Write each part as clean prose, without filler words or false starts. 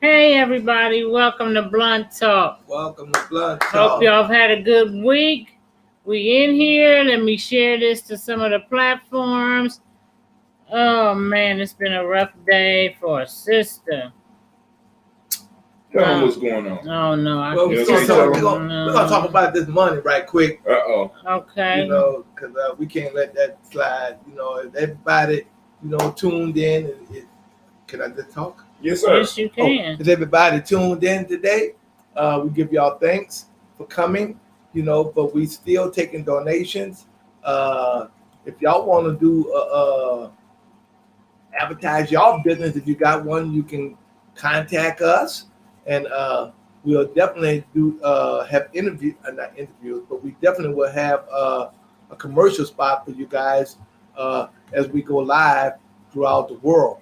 Hey everybody, welcome to Blunt Talk. Welcome to Blunt Talk. Hope y'all have had a good week. We in here. Let me share this to some of the platforms. Oh man, it's been a rough day for a sister. Tell them what's going on. Oh no, I Well, can't. we're gonna talk about this money right quick. Okay. Because we can't let that slide. Everybody, tuned in. Can I just talk? Yes, sir. Yes, you can. Is everybody tuned in today? We give y'all thanks for coming. But we still taking donations. If y'all want to do advertise y'all business, if you got one, you can contact us, and we'll definitely do have not interviews, but we definitely will have a commercial spot for you guys as we go live throughout the world.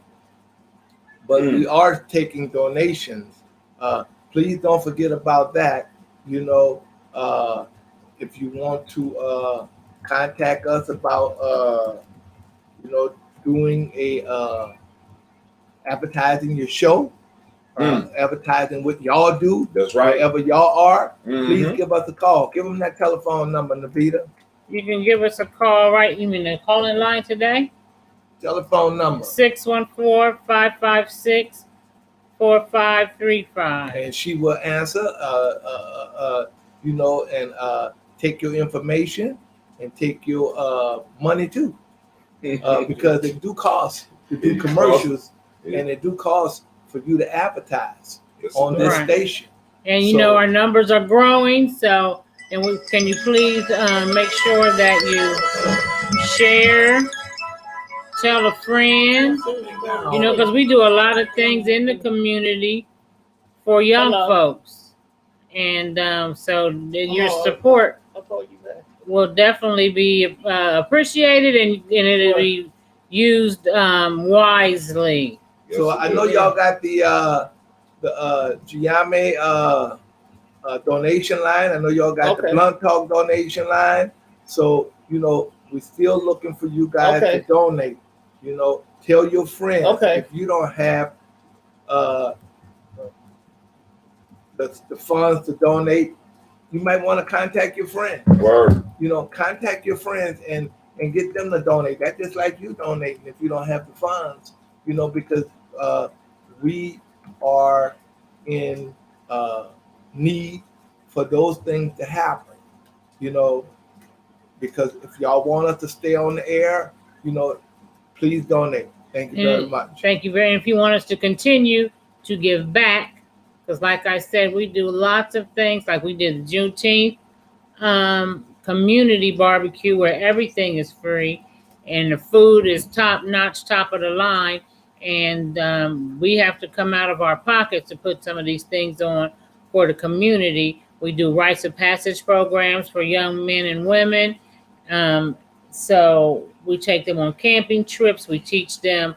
But we are taking donations. Please don't forget about that. If you want to contact us about doing a advertising your show, advertising what y'all do. That's right. Wherever y'all are, please give us a call. Give them that telephone number, Navita. You can give us a call, right? You mean the calling line today? Telephone number 614-556-4535. And she will answer, and take your information and take your money too. Because it do cost to do commercials, and it do cost for you to advertise on this station. And our numbers are growing, so can you please make sure that you share, tell a friend, because we do a lot of things in the community for young folks, and so your support will definitely be appreciated, and it'll be used wisely. So I know y'all got the Giame donation line. I know y'all got the Blunt Talk donation line. So we're still looking for you guys to donate. Tell your friends. If you don't have the funds to donate, you might want to contact your friends. Word. Contact your friends and get them to donate. That's just like you donating if you don't have the funds. Because we are in need for those things to happen. Because if y'all want us to stay on the air, please donate. Thank you very much. Thank you very much. If you want us to continue to give back, because like I said, we do lots of things. Like we did the Juneteenth community barbecue where everything is free and the food is top notch, top of the line. And we have to come out of our pockets to put some of these things on for the community. We do rites of passage programs for young men and women. So we take them on camping trips. We teach them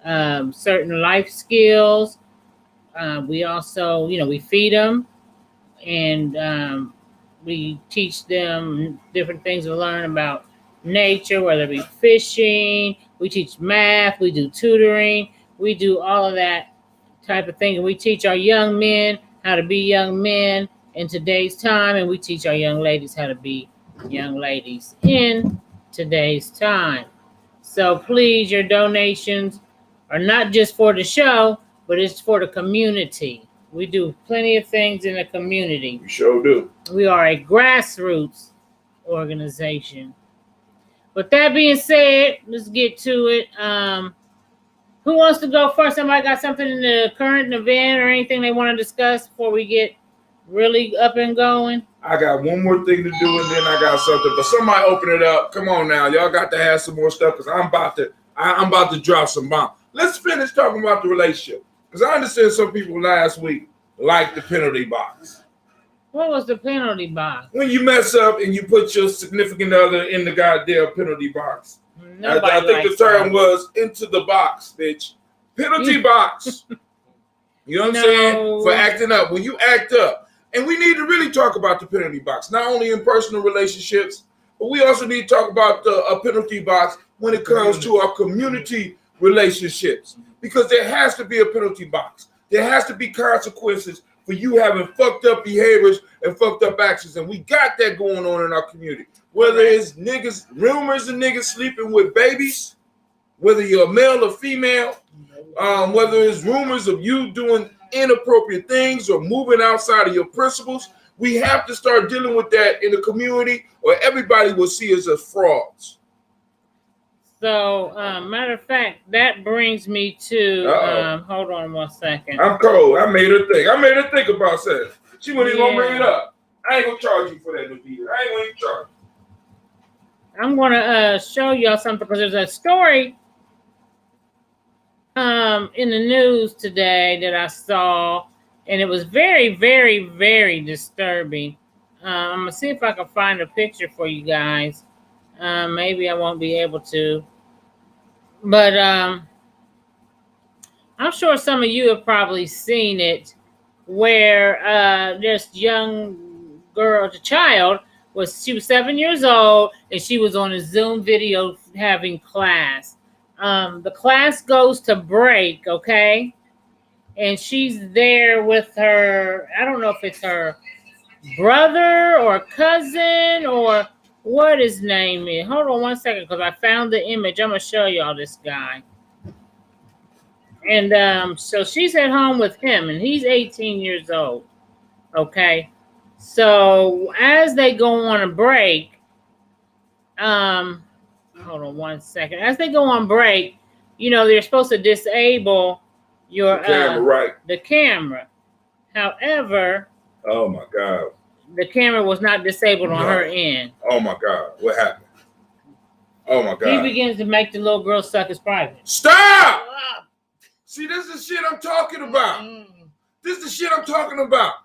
certain life skills. We also, we feed them, and we teach them different things to learn about nature, whether it be fishing. We teach math. We do tutoring. We do all of that type of thing. And we teach our young men how to be young men in today's time, and we teach our young ladies how to be young ladies in today's time. So please, your donations are not just for the show, but it's for the community. We do plenty of things in the community. We sure do. We are a grassroots organization. With that being said, let's get to it. Who wants to go first? Somebody got something in the current event or anything they want to discuss before we get really up and going? I got one more thing to do, and then I got something. But somebody open it up. Come on now, y'all got to have some more stuff because I'm about to drop some bombs. Let's finish talking about the relationship because I understand some people last week liked the penalty box. What was the penalty box? When you mess up and you put your significant other in the goddamn penalty box. I think the term was into the box, bitch. Penalty box. You know what I'm saying? For acting up. When you act up. And we need to really talk about the penalty box, not only in personal relationships, but we also need to talk about a penalty box when it comes to our community relationships. Because there has to be a penalty box. There has to be consequences for you having fucked up behaviors and fucked up actions. And we got that going on in our community. Whether it's niggas, rumors of niggas sleeping with babies, whether you're a male or female, whether it's rumors of you doing inappropriate things or moving outside of your principles, we have to start dealing with that in the community, or everybody will see us as frauds. So, matter of fact, that brings me to, hold on 1 second. I'm cold. I made her think about that. She wasn't even gonna bring it up. I ain't gonna charge you for that, Navita. I ain't gonna even charge you. I'm gonna show y'all something, because there's a story in the news today that I saw, and it was very, very, very disturbing. I'm gonna see if I can find a picture for you guys. Maybe I won't be able to, but I'm sure some of you have probably seen it, where this young girl, the child, she was 7 years old, and she was on a Zoom video having class. The class goes to break, okay? And she's there with her, I don't know if it's her brother or cousin or what his name is. Hold on 1 second, because I found the image. I'm going to show y'all this guy. And so she's at home with him, and he's 18 years old, okay? So as they go on a break, hold on 1 second. As they go on break, you know, they're supposed to disable your camera, right? The camera. However, oh my God, the camera was not disabled on her end. Oh my God, what happened? Oh my God. He begins to make the little girl suck his private. Stop! See, this is the shit I'm talking about. This is the shit I'm talking about.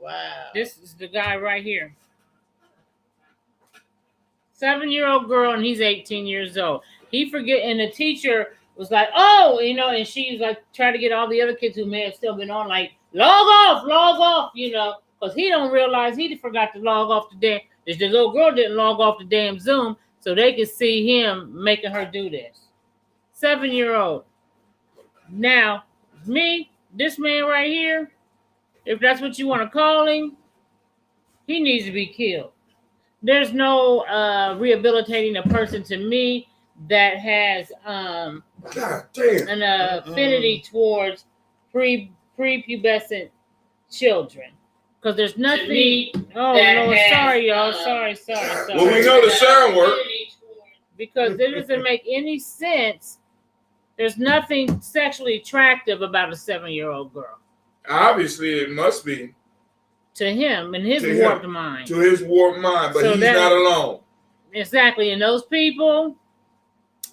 Wow. This is the guy right here. 7-year-old girl, and he's 18 years old. He forget, and the teacher was like, "Oh, you know," and she was like, trying to get all the other kids who may have still been on, like, log off, you know, because he don't realize he forgot to log off the damn. The little girl didn't log off the damn Zoom, so they could see him making her do this. 7-year-old. Now, this man right here, if that's what you want to call him, he needs to be killed. There's no rehabilitating a person, to me, that has an affinity towards prepubescent children. Because there's nothing. Oh, no, sorry, y'all. Sorry. Well, we know the sound work. Because it doesn't make any sense. There's nothing sexually attractive about a 7-year-old girl. Obviously, it must be. To him, in his warped mind. To his warped mind, but so he's not alone. Exactly, and those people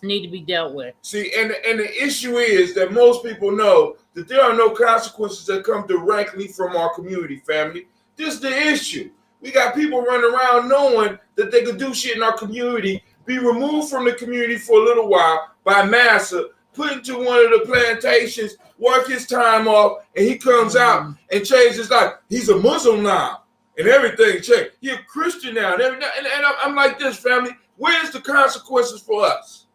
need to be dealt with. See, and the issue is that most people know that there are no consequences that come directly from our community, family. This is the issue. We got people running around knowing that they could do shit in our community, be removed from the community for a little while by massa, put into one of the plantations, work his time off, and he comes out and changes his life. He's a Muslim now, and everything changed. He's a Christian now, and I'm like this, family. Where's the consequences for us?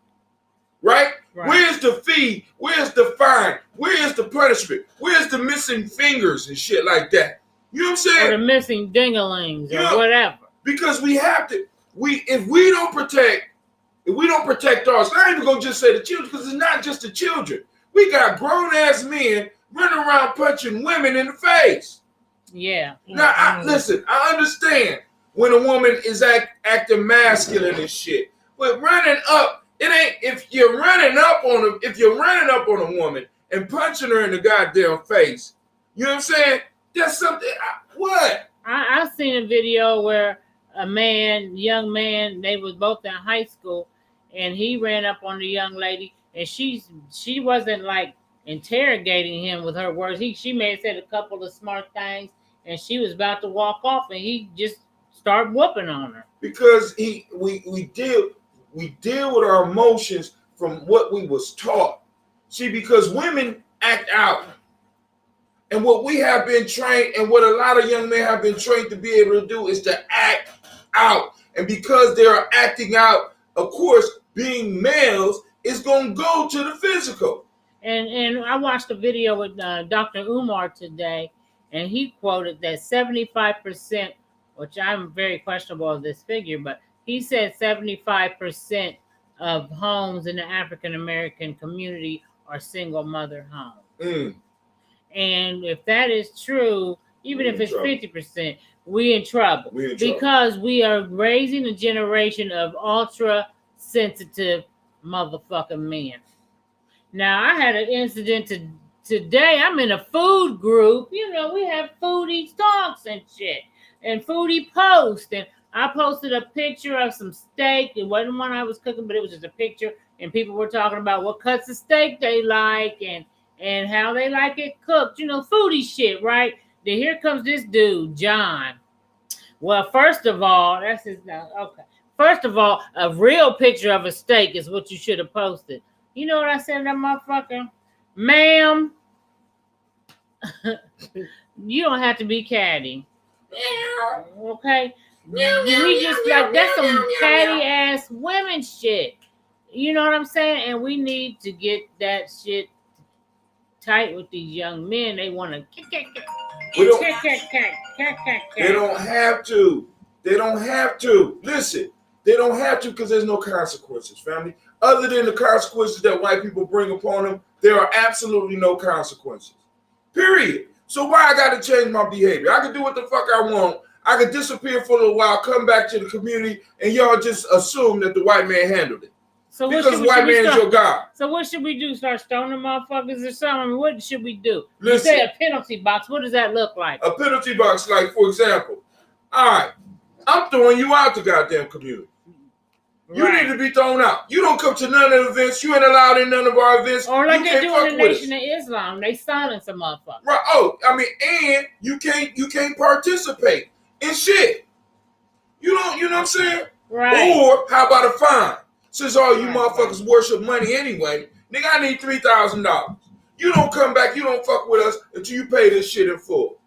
Right? Where's the fee? Where's the fine? Where's the punishment? Where's the missing fingers and shit like that? You know what I'm saying? Or the missing dingalings or whatever. Because we have to. If we don't protect ours, I ain't even gonna just say the children, because it's not just the children. We got grown ass men running around punching women in the face. Yeah. Now, listen, I understand when a woman is acting masculine and shit, but running up, it ain't. If you're running up on a woman and punching her in the goddamn face, you know what I'm saying? That's something. What? I've seen a video where a young man, they was both in high school, and he ran up on the young lady, and she wasn't like interrogating him with her words. She may have said a couple of smart things, and she was about to walk off, and he just started whooping on her. Because we deal with our emotions from what we was taught. See, because women act out. And what we have been trained, and what a lot of young men have been trained to be able to do, is to act out. And because they are acting out, of course, being males is going to go to the physical. And I watched a video with Dr. Umar today, and he quoted that 75%, which I'm very questionable of this figure, but he said 75% of homes in the African American community are single mother homes. And if that is true, even if it's 50%, we in trouble. Because we are raising a generation of ultra sensitive motherfucking men. Now, I had an incident today. I'm in a food group. You know, we have foodie talks and shit, and foodie posts. And I posted a picture of some steak. It wasn't one I was cooking, but it was just a picture. And people were talking about what cuts of steak they like and how they like it cooked. You know, foodie shit, right? Then here comes this dude, John. Well, first of all, that's his name. Okay. First of all, a real picture of a steak is what you should have posted. You know what I said to that motherfucker? Ma'am, you don't have to be catty. Okay? We just like, that's some catty ass women shit. You know what I'm saying? And we need to get that shit tight with these young men. They want to They don't have to. They don't have to. Listen, they don't have to because there's no consequences, family. Other than the consequences that white people bring upon them, there are absolutely no consequences. Period. So why I got to change my behavior? I can do what the fuck I want. I can disappear for a little while, come back to the community, and y'all just assume that the white man handled it. So because the white man is your God. So what should we do? Start stoning motherfuckers or something? I mean, what should we do? Listen, you say a penalty box. What does that look like? A penalty box, like, for example, all right, I'm throwing you out the goddamn community. You need to be thrown out. You don't come to none of the events. You ain't allowed in none of our events. Or like they do in the Nation of Islam. They silence a motherfucker. Right. Oh, I mean, and you can't participate in shit. You know what I'm saying? Right. Or how about a fine? Since all you motherfuckers worship money anyway, nigga, I need $3,000. You don't come back, you don't fuck with us until you pay this shit in full.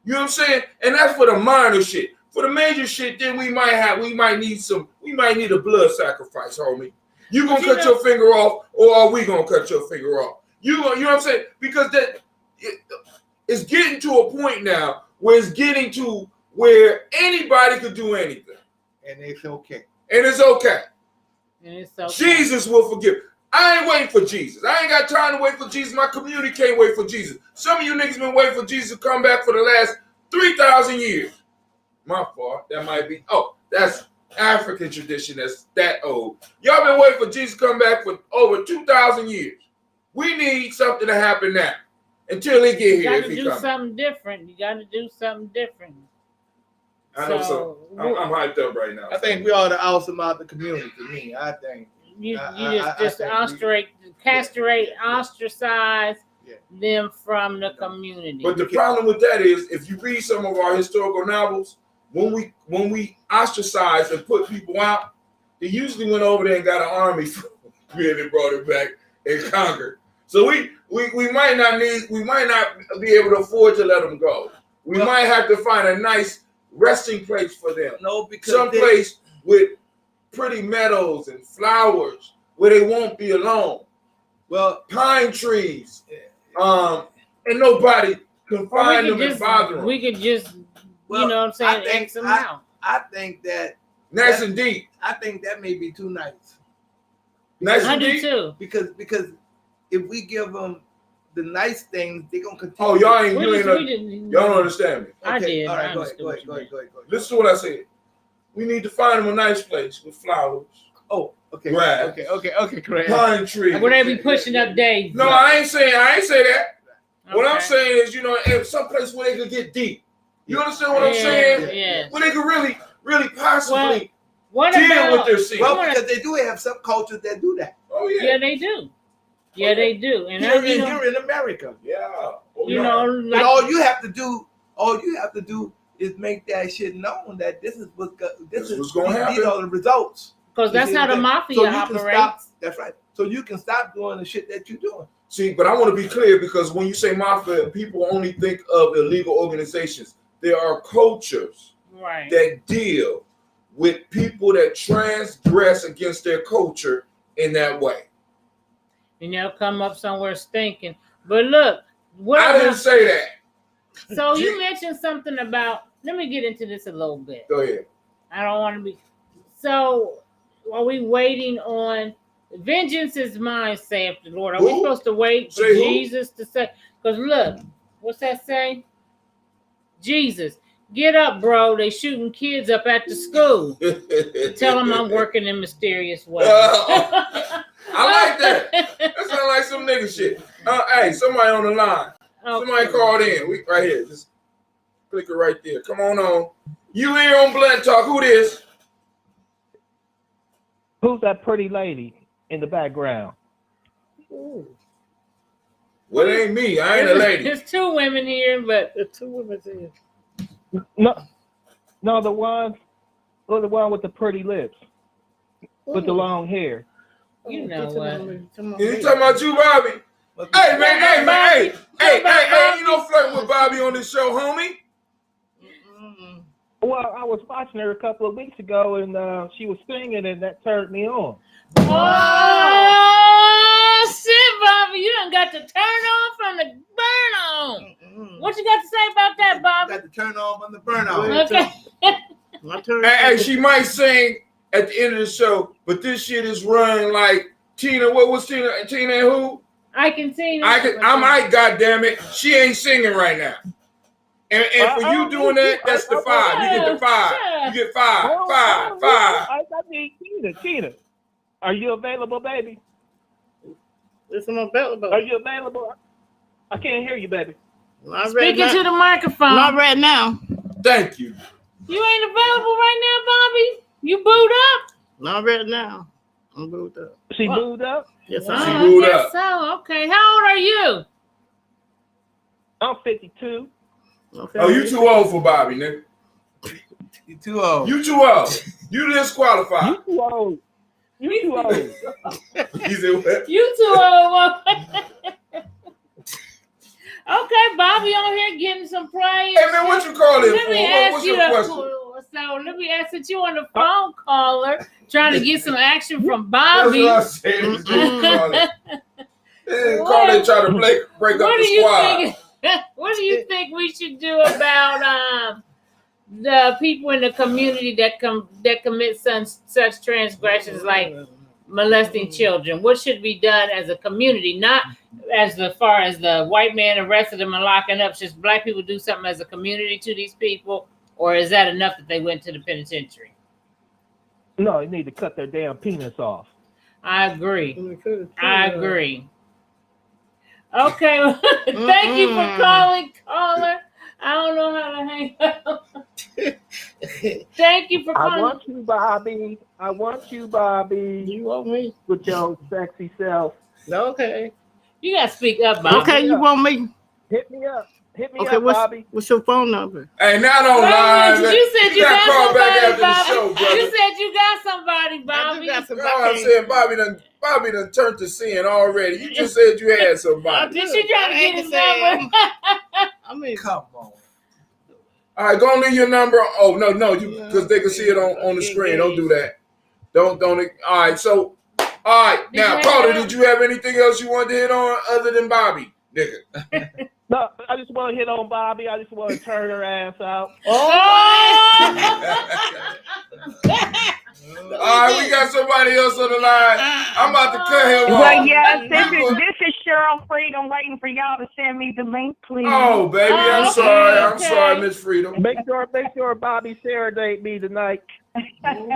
You know what I'm saying? And that's for the minor shit. For the major shit, then we might need a blood sacrifice, homie. You gonna cut your finger off, or are we gonna cut your finger off? You know what I'm saying? Because it's getting to a point now where it's getting to where anybody could do anything. And it's okay. And it's okay. And it's okay. Jesus will forgive. I ain't waiting for Jesus. I ain't got time to wait for Jesus. My community can't wait for Jesus. Some of you niggas been waiting for Jesus to come back for the last 3,000 years. My fault. That might be. Oh, that's African tradition. That's that old. Y'all been waiting for Jesus to come back for over 2,000 years. We need something to happen now until he get here. You got to do something different. You got to do something different. I know so. I'm hyped up right now. I think we ought to awesome out the community. To me, I think you just ostracize them from the community. But the problem with that is, if you read some of our historical novels, when we ostracize and put people out, they usually went over there and got an army for me and brought it back and conquered. So we might not be able to afford to let them go. We might have to find a nice resting place for them. No, because someplace with pretty meadows and flowers where they won't be alone. Well, pine trees, and nobody can find them and bother them. We could just, you know what I'm saying, X them out. I think that nice and deep. I think that may be too nice. Nice and deep? I do too. Because if we give them the nice things, they're gonna continue. Oh, y'all don't understand me. Okay. I did. All right, go ahead. Listen to what I said. We need to find them a nice place with flowers. Oh, okay. Grass. Okay, correct. Pine trees. Where they be pushing up days. No, I ain't say that. Okay. What I'm saying is, some place where they could get deep. You understand what I'm saying? Yeah. Where they could really possibly deal with their scene. Well, because they do have some cultures that do that. Oh yeah. Yeah, they do. Yeah, they do. And here in America. Yeah. But all you have to do is make that shit known that this is what's going to happen. These are the results. Because that's how the mafia operates. That's right. So you can stop doing the shit that you're doing. See, but I want to be clear, because when you say mafia, people only think of illegal organizations. There are cultures that deal with people that transgress against their culture in that way. and they'll come up somewhere stinking. But look, I didn't say that. So you mentioned something about. Let me get into this a little bit. Go ahead. I don't want to be. So, are we waiting on vengeance is mine, saith the Lord? Are we supposed to wait for Jesus to say? Because look, what's that say? Jesus, get up, bro. They shooting kids up at the school. Tell them I'm working in mysterious ways. I like that. That sounds like some nigga shit. Hey, somebody on the line. Okay. Somebody called in. We right here. Just click it right there. Come on. You here on Blood Talk? Who this? Who's that pretty lady in the background? Ooh. Well, it ain't me. I ain't a lady. There's two women here, but the two women here. No, the one with the pretty lips, with the long hair. You know what? You talking about you, Bobby? Hey, man, hey, you know flirting with Bobby on this show, homie? Well, I was watching her a couple of weeks ago, and she was singing, and that turned me on. Oh, shit, Bobby. You done got to turn on from the burn on. What you got to say about that, Bobby? Got to turn on from the burn on. Okay. Hey, she might sing at the end of the show, but this shit is running like Tina. What was Tina? Tina and who? I can sing. I'm right, goddammit. She ain't singing right now. And for you doing that, that's the 5. You get the 5. You get 5. I mean, Tina. Are you available, baby? Listen, I'm available. Are you available? I can't hear you, baby. Speaking to the microphone. Not right now. Thank you. You ain't available right now, Bobby? You booed up? Not right now. I'm booed up. She booed up? Yes, Well, She I booed I guess up. so. Okay. How old are you? I'm 52. Okay. Oh, you too old for Bobby, nigga. You too old. You too old. You disqualified. You too old. You too old. He said what? You too old. Okay, Bobby on here getting some play. Hey, man, what you call it Let for? me ask What's you your question? So let me ask that you on the phone caller trying to get some action from That's Bobby. what I said. Just call it. They didn't call it trying to break up What the do you squad. think? What do you think we should do about the people in the community that commit such transgressions like molesting children? What should be done as a community, not as far as the white man arrested them and locking up? Should black people do something as a community to these people, or is that enough that they went to the penitentiary? No, you need to cut their damn penis off. I agree. I agree. Okay, thank you for calling, caller. I don't know how to hang up. Thank you for calling. I want you, Bobby. I want you, Bobby. You want me? With your sexy self. Okay. You gotta speak up, Bobby. Okay, you want me? Hit me up. Hit me Okay, up, Bobby. what's your phone number? Hey, not online. You said you got call back somebody, after Bobby. the show, brother. You said you got somebody, Bobby. I got No, I'm saying Bobby done turned to sin already. You just said you had somebody. Did she try to get his number? I mean, Come on. All right, go and leave your number. Oh no, because they can see it on the screen. Don't do that. Don't. All right, so all right. Now, Carter, did you have anything else you wanted to hit on other than Bobby, nigga? No, I just want to hit on Bobby. I just want to turn her ass out. All right, we got somebody else on the line. I'm about to cut him off. Well, yes, this is Cheryl Freedom waiting for y'all to send me the link, please. Oh, baby, I'm sorry. I'm sorry, Miss Freedom. Make sure Bobby serenade me tonight.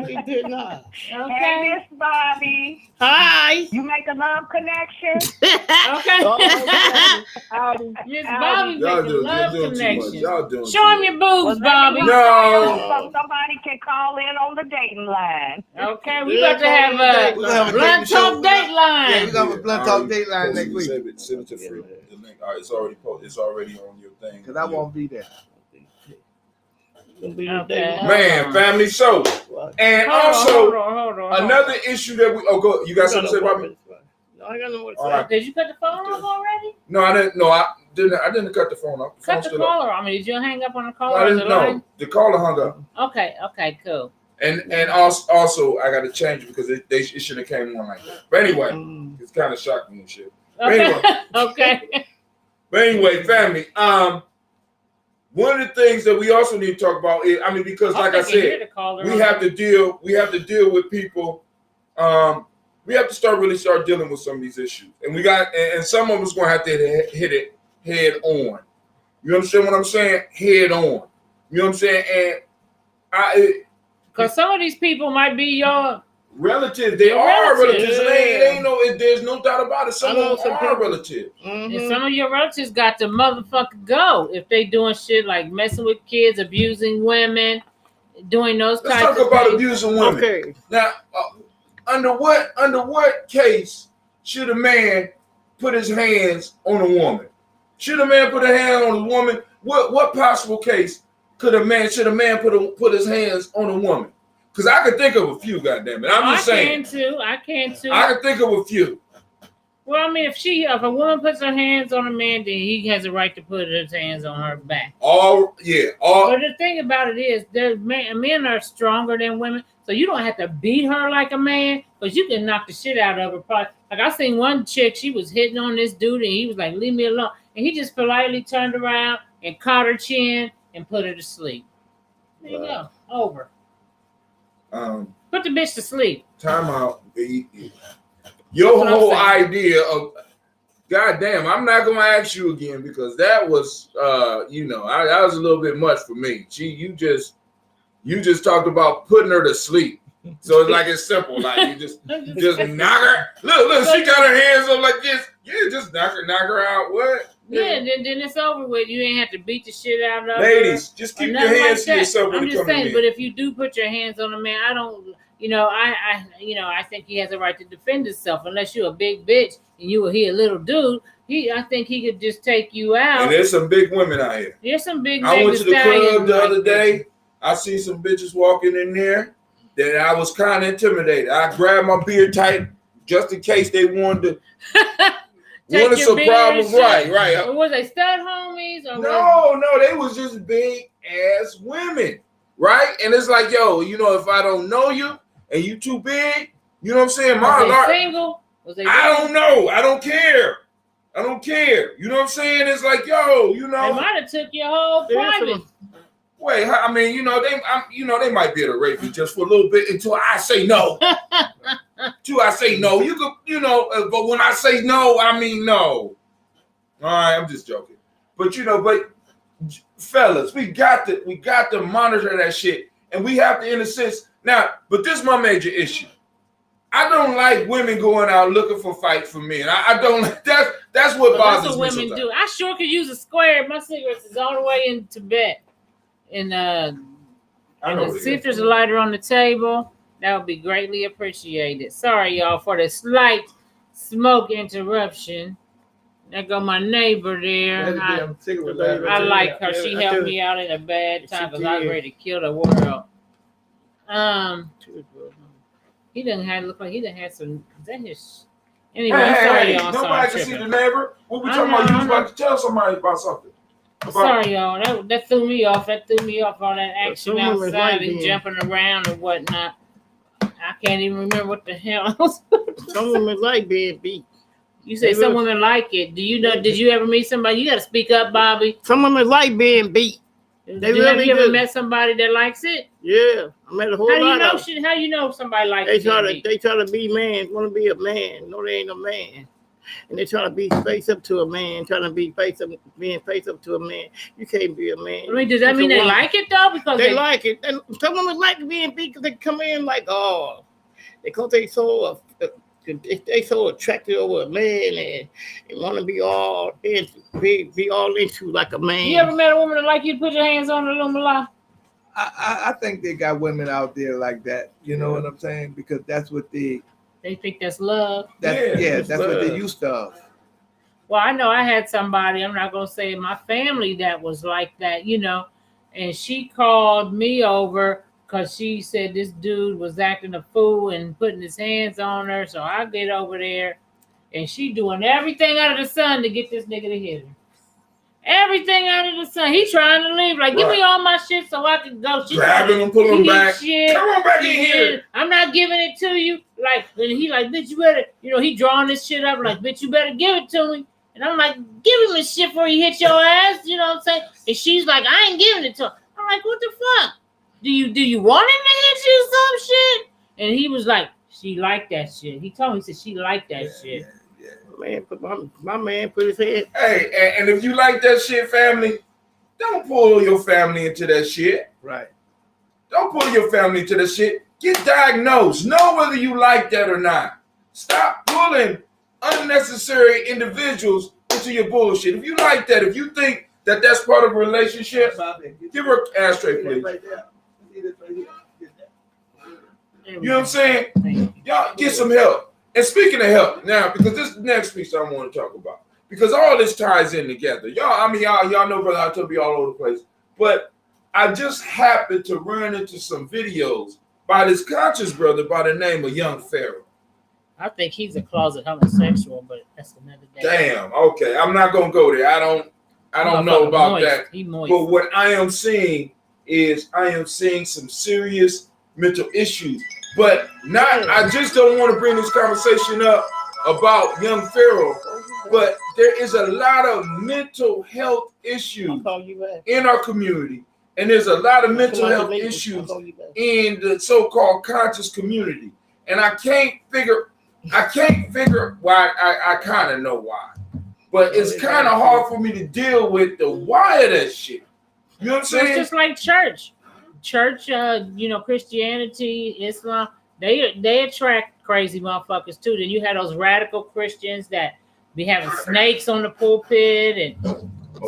he did not. Hey, Miss Bobby. Hi. You make a love connection? Okay. Howdy. Miss Bobby Y'all making love doing too much. connection. Y'all doing Show him your boobs, Bobby. No. So somebody can call in on the dating line. Okay, we about to have a Blunt Talk Dateline. Yeah, we got a Blunt Talk Dateline next week. Send it to Freedom. The link. All right, it's already posted. It's already on your thing. Because I won't be there. Okay. Man, family show. And Hold on. another issue that we go. You got something to say about me? No, I got no more to All say. right. Did you cut the phone off already? No, I didn't. No, I didn't cut the phone off. Cut the caller. I mean, did you hang up on the No, caller? I didn't know. The caller hung up. Okay, cool. And also I got to change it because it should have came on like that. But anyway, it's kind of shocking and shit. But anyway, Okay. But anyway, family. One of the things that we also need to talk about is, I mean, because like I said, we have to deal with people. We have to start dealing with some of these issues, and some of us going to have to hit it head on. You understand what I'm saying? Head on. You know what I'm saying? And because some of these people might be your relatives. They are relatives. And there's no doubt about it. Some of them are relatives. And some of your relatives got to motherfucker go if they doing shit like messing with kids, abusing women, doing those types of things. Let's talk about abusing women. Okay. Now, under what case should a man put his hands on a woman? Should a man put a hand on a woman? What possible case should a man put his hands on a woman? Because I can think of a few, goddammit. I'm just saying. I can too. I can think of a few. Well, I mean, if a woman puts her hands on a man, then he has a right to put his hands on her back. But the thing about it is, men are stronger than women, so you don't have to beat her like a man, because you can knock the shit out of her. Probably. Like I seen one chick, she was hitting on this dude, and he was like, "Leave me alone," and he just politely turned around and caught her chin and put her to sleep. There you go, over. Put the bitch to sleep. Time out. Your whole idea of, goddamn, I'm not gonna ask you again because that was, that was a little bit much for me. You just talked about putting her to sleep. So it's like it's simple, like you just knock her. Look, she got her hands up like this. Yeah, just knock her out. What? Yeah, then it's over with. You ain't have to beat the shit out of Ladies, just keep your hands to yourself when I'm it just comes saying, to but if you do put your hands on a man, I don't. I think he has a right to defend himself. Unless you're a big bitch and he a little dude, I think he could just take you out. And there's some big women out here. There's some big. I went to the club the other day. I see some bitches walking in there that I was kind of intimidated. I grabbed my beard tight just in case they wanted some problems. Right. Or was they stud homies? Or no, they was just big ass women. Right? And it's like, yo, if I don't know you and you too big, you know what I'm saying? Was they single? I don't know. I don't care. You know what I'm saying? It's like, yo, They might have took your whole private. Wait, I mean, they might be able to rape you just for a little bit until I say no. Until I say no. You could, but when I say no, I mean no. All right, I'm just joking. But fellas, we got to monitor that shit, and we have to, in a sense. Now, but this is my major issue. I don't like women going out looking for fight for men. I don't. That's what bothers me. That's what women do. I sure could use a square. My cigarettes is all the way in Tibet, and see if there's a lighter on the table. That would be greatly appreciated. Sorry, y'all, for the slight smoke interruption. There go my neighbor there. I like her. She helped me out in a bad time because I was ready to kill the world. He doesn't look like he done had some. Is that his? Anyway, sorry, y'all. Nobody can see the neighbor. What we talking about? You was about to tell somebody about something. Sorry, y'all. That threw me off. All that action outside and jumping around and whatnot. I can't even remember what the hell. Some women like being beat. You say some women like it. Do you know? Did you ever meet somebody? You got to speak up, Bobby. Some women like being beat. Have you ever met somebody that likes it? Yeah, I met a whole lot of them. How you know somebody likes it? They try to be man, want to be a man. No, they ain't a man. And they try to be face up to a man, trying to be being face up to a man. You can't be a man. I mean, does that mean they like it though? Because they like it. And some women like being beat because they come in like, because they so attracted over a man and want to be all into like a man. You ever met a woman that like you to put your hands on her, Lumala? I think they got women out there like that. You know what I'm saying? Because that's what they think that's love. That's love. What they used to. Well, I know I had somebody, I'm not going to say in my family, that was like that, and she called me over because she said this dude was acting a fool and putting his hands on her. So I get over there, and she doing everything under the sun to get this nigga to hit her. Everything under the sun. He trying to leave. Like, give me all my shit so I can go. She grabbing him, pulling him back. Shit. Come on back in here. I'm not giving it to you. Like, and he like, bitch, you better, he drawing this shit up. Like, bitch, you better give it to me. And I'm like, give him this shit before he hit your ass. You know what I'm saying? And she's like, I ain't giving it to him. I'm like, what the fuck? Do you want him to hit you some shit? And he was like, she liked that shit. He told me, he said she liked that shit. Man, my man put his head. Hey, and if you like that shit, family, don't pull your family into that shit. Right. Don't pull your family into that shit. Get diagnosed. Know whether you like that or not. Stop pulling unnecessary individuals into your bullshit. If you like that, if you think that that's part of a relationship, give her an ashtray, please. You know what I'm saying? Y'all get some help. And speaking of help, now, because this is the next piece I want to talk about, because all this ties in together. Y'all know, brother, I told you all over the place, but I just happened to run into some videos by this conscious brother by the name of Young Pharaoh. I think he's a closet homosexual, but that's another day. Damn. Okay, I'm not gonna go there. I don't know about that. But what I am seeing is some serious mental issues. But I just don't want to bring this conversation up about Young Pharaoh, but there is a lot of mental health issues in our community, and there's a lot of mental health issues in the so-called conscious community. And I can't figure why. I kind of know why, but it's kind of hard for me to deal with the why of that shit. You know what I'm saying? It's just like church, Christianity, Islam, they attract crazy motherfuckers too. Then you have those radical Christians that be having snakes on the pulpit and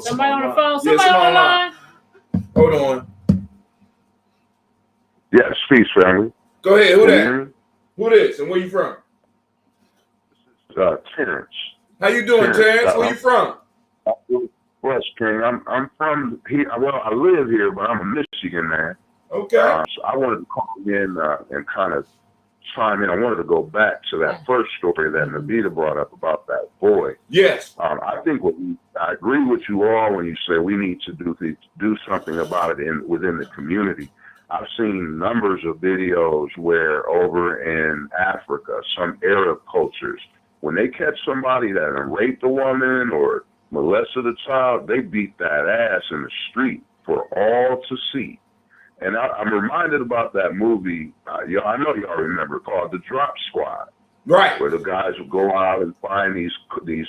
somebody on the phone, somebody on the line. Hold on. Yes, peace, family. Go ahead. Who that? Who this? And where you from? Terrence. How you doing, Terrence? Where you from? West King. I'm from here. Well, I live here, but I'm a Michigan man. Okay. So I wanted to call in and kind of chime in. I wanted to go back to that first story that Navita brought up about that boy. Yes. I think I agree with you all when you say we need to do something about it within the community. I've seen numbers of videos where over in Africa, some Arab cultures, when they catch somebody that raped a woman or molested a child, they beat that ass in the street for all to see. And I'm reminded about that movie, I know y'all remember, called The Drop Squad. Right. Where the guys would go out and find these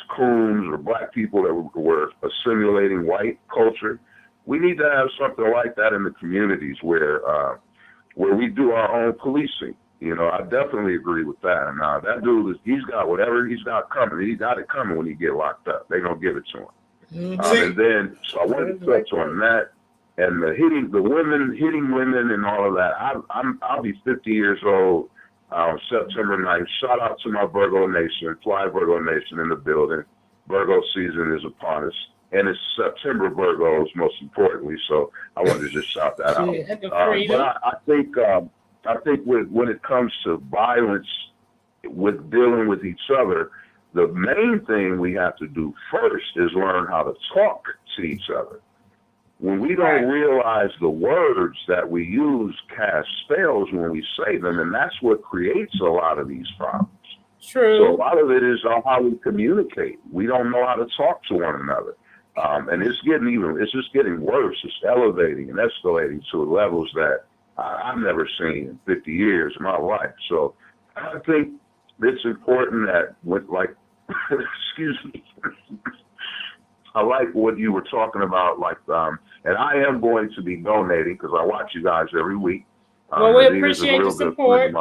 coons or black people that were assimilating white culture. We need to have something like that in the communities where we do our own policing. I definitely agree with that. And that dude he's got whatever he's got coming. He got it coming when he get locked up. They're gonna give it to him. And then, so I wanted to touch on that and the hitting women and all of that. I'll be 50 years old September 9th. Shout out to my Virgo Nation, Fly Virgo Nation in the building. Virgo season is upon us. And it's September Virgos, most importantly. So I wanted to just shout that out. But I think when it comes to violence, with dealing with each other, the main thing we have to do first is learn how to talk to each other. When we don't realize the words that we use cast spells when we say them, and that's what creates a lot of these problems. True. So a lot of it is how we communicate. We don't know how to talk to one another. And it's just getting worse. It's elevating and escalating to levels that I've never seen in 50 years of my life. So I think it's important that excuse me, I like what you were talking about, and I am going to be donating because I watch you guys every week. Well, we appreciate your support.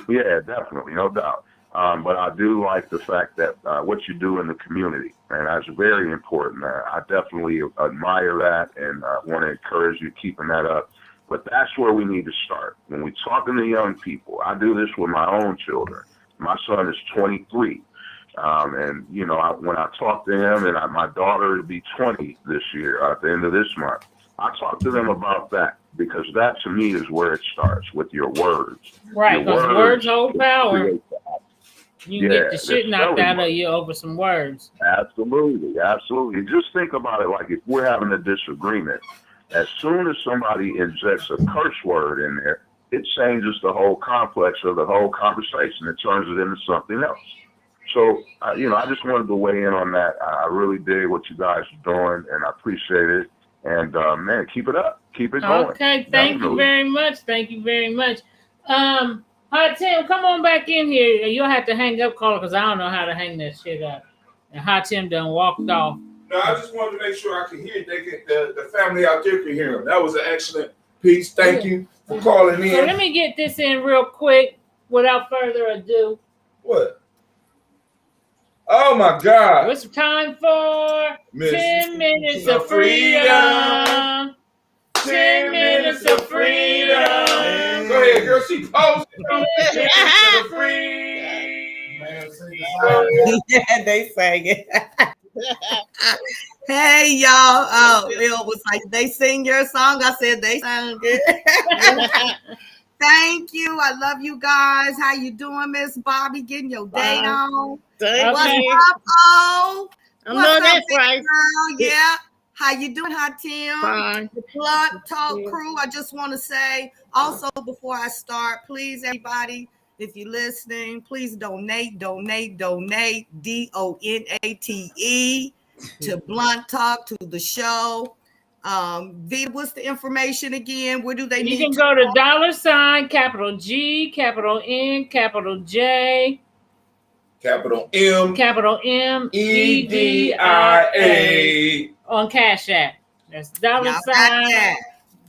Yeah, definitely, no doubt. But I do like the fact that what you do in the community, and that's very important. I definitely admire that and want to encourage you keeping that up. But that's where we need to start. When we're talking to young people, I do this with my own children. My son is 23. And, when I talk to him, and my daughter will be 20 this year at the end of this month, I talk to them about that because that, to me, is where it starts, with your words. Right, because words hold power. You get the shit knocked out of you over some words. Absolutely. Just think about it like if we're having a disagreement, as soon as somebody injects a curse word in there, it changes the whole complex of the whole conversation. It turns it into something else. So, I just wanted to weigh in on that. I really dig what you guys are doing, and I appreciate it. And, man, keep it up. Keep it going. Okay, thank you very much. Hot Tim, come on back in here. You'll have to hang up, caller, because I don't know how to hang that shit up. And Hot Tim done walked off. No, I just wanted to make sure I could hear the family out there could hear him. That was an excellent piece. Thank you for calling in. So let me get this in real quick without further ado. What? Oh, my God. It's time for 10 minutes of freedom. 10 minutes of freedom. Go ahead, girl. She posted. 10 minutes of freedom. Yeah, they sang it. Hey, y'all. Bill was like, they sing your song. I said they sang it. Thank you. I love you guys. How you doing, Miss Bobby? Getting your day on? What's up, Oh? What's up, big girl? Yeah. How you doing, Hot Tim? Fine. The Blunt Talk crew. I just want to say, also, before I start, please, everybody, if you're listening, please donate, donate, DONATE to Blunt Talk, to the show. Vita, what's the information again? Where do they need to You can go to $ capital G, capital N, capital J, capital M, capital M, EDIA on Cash App. That's $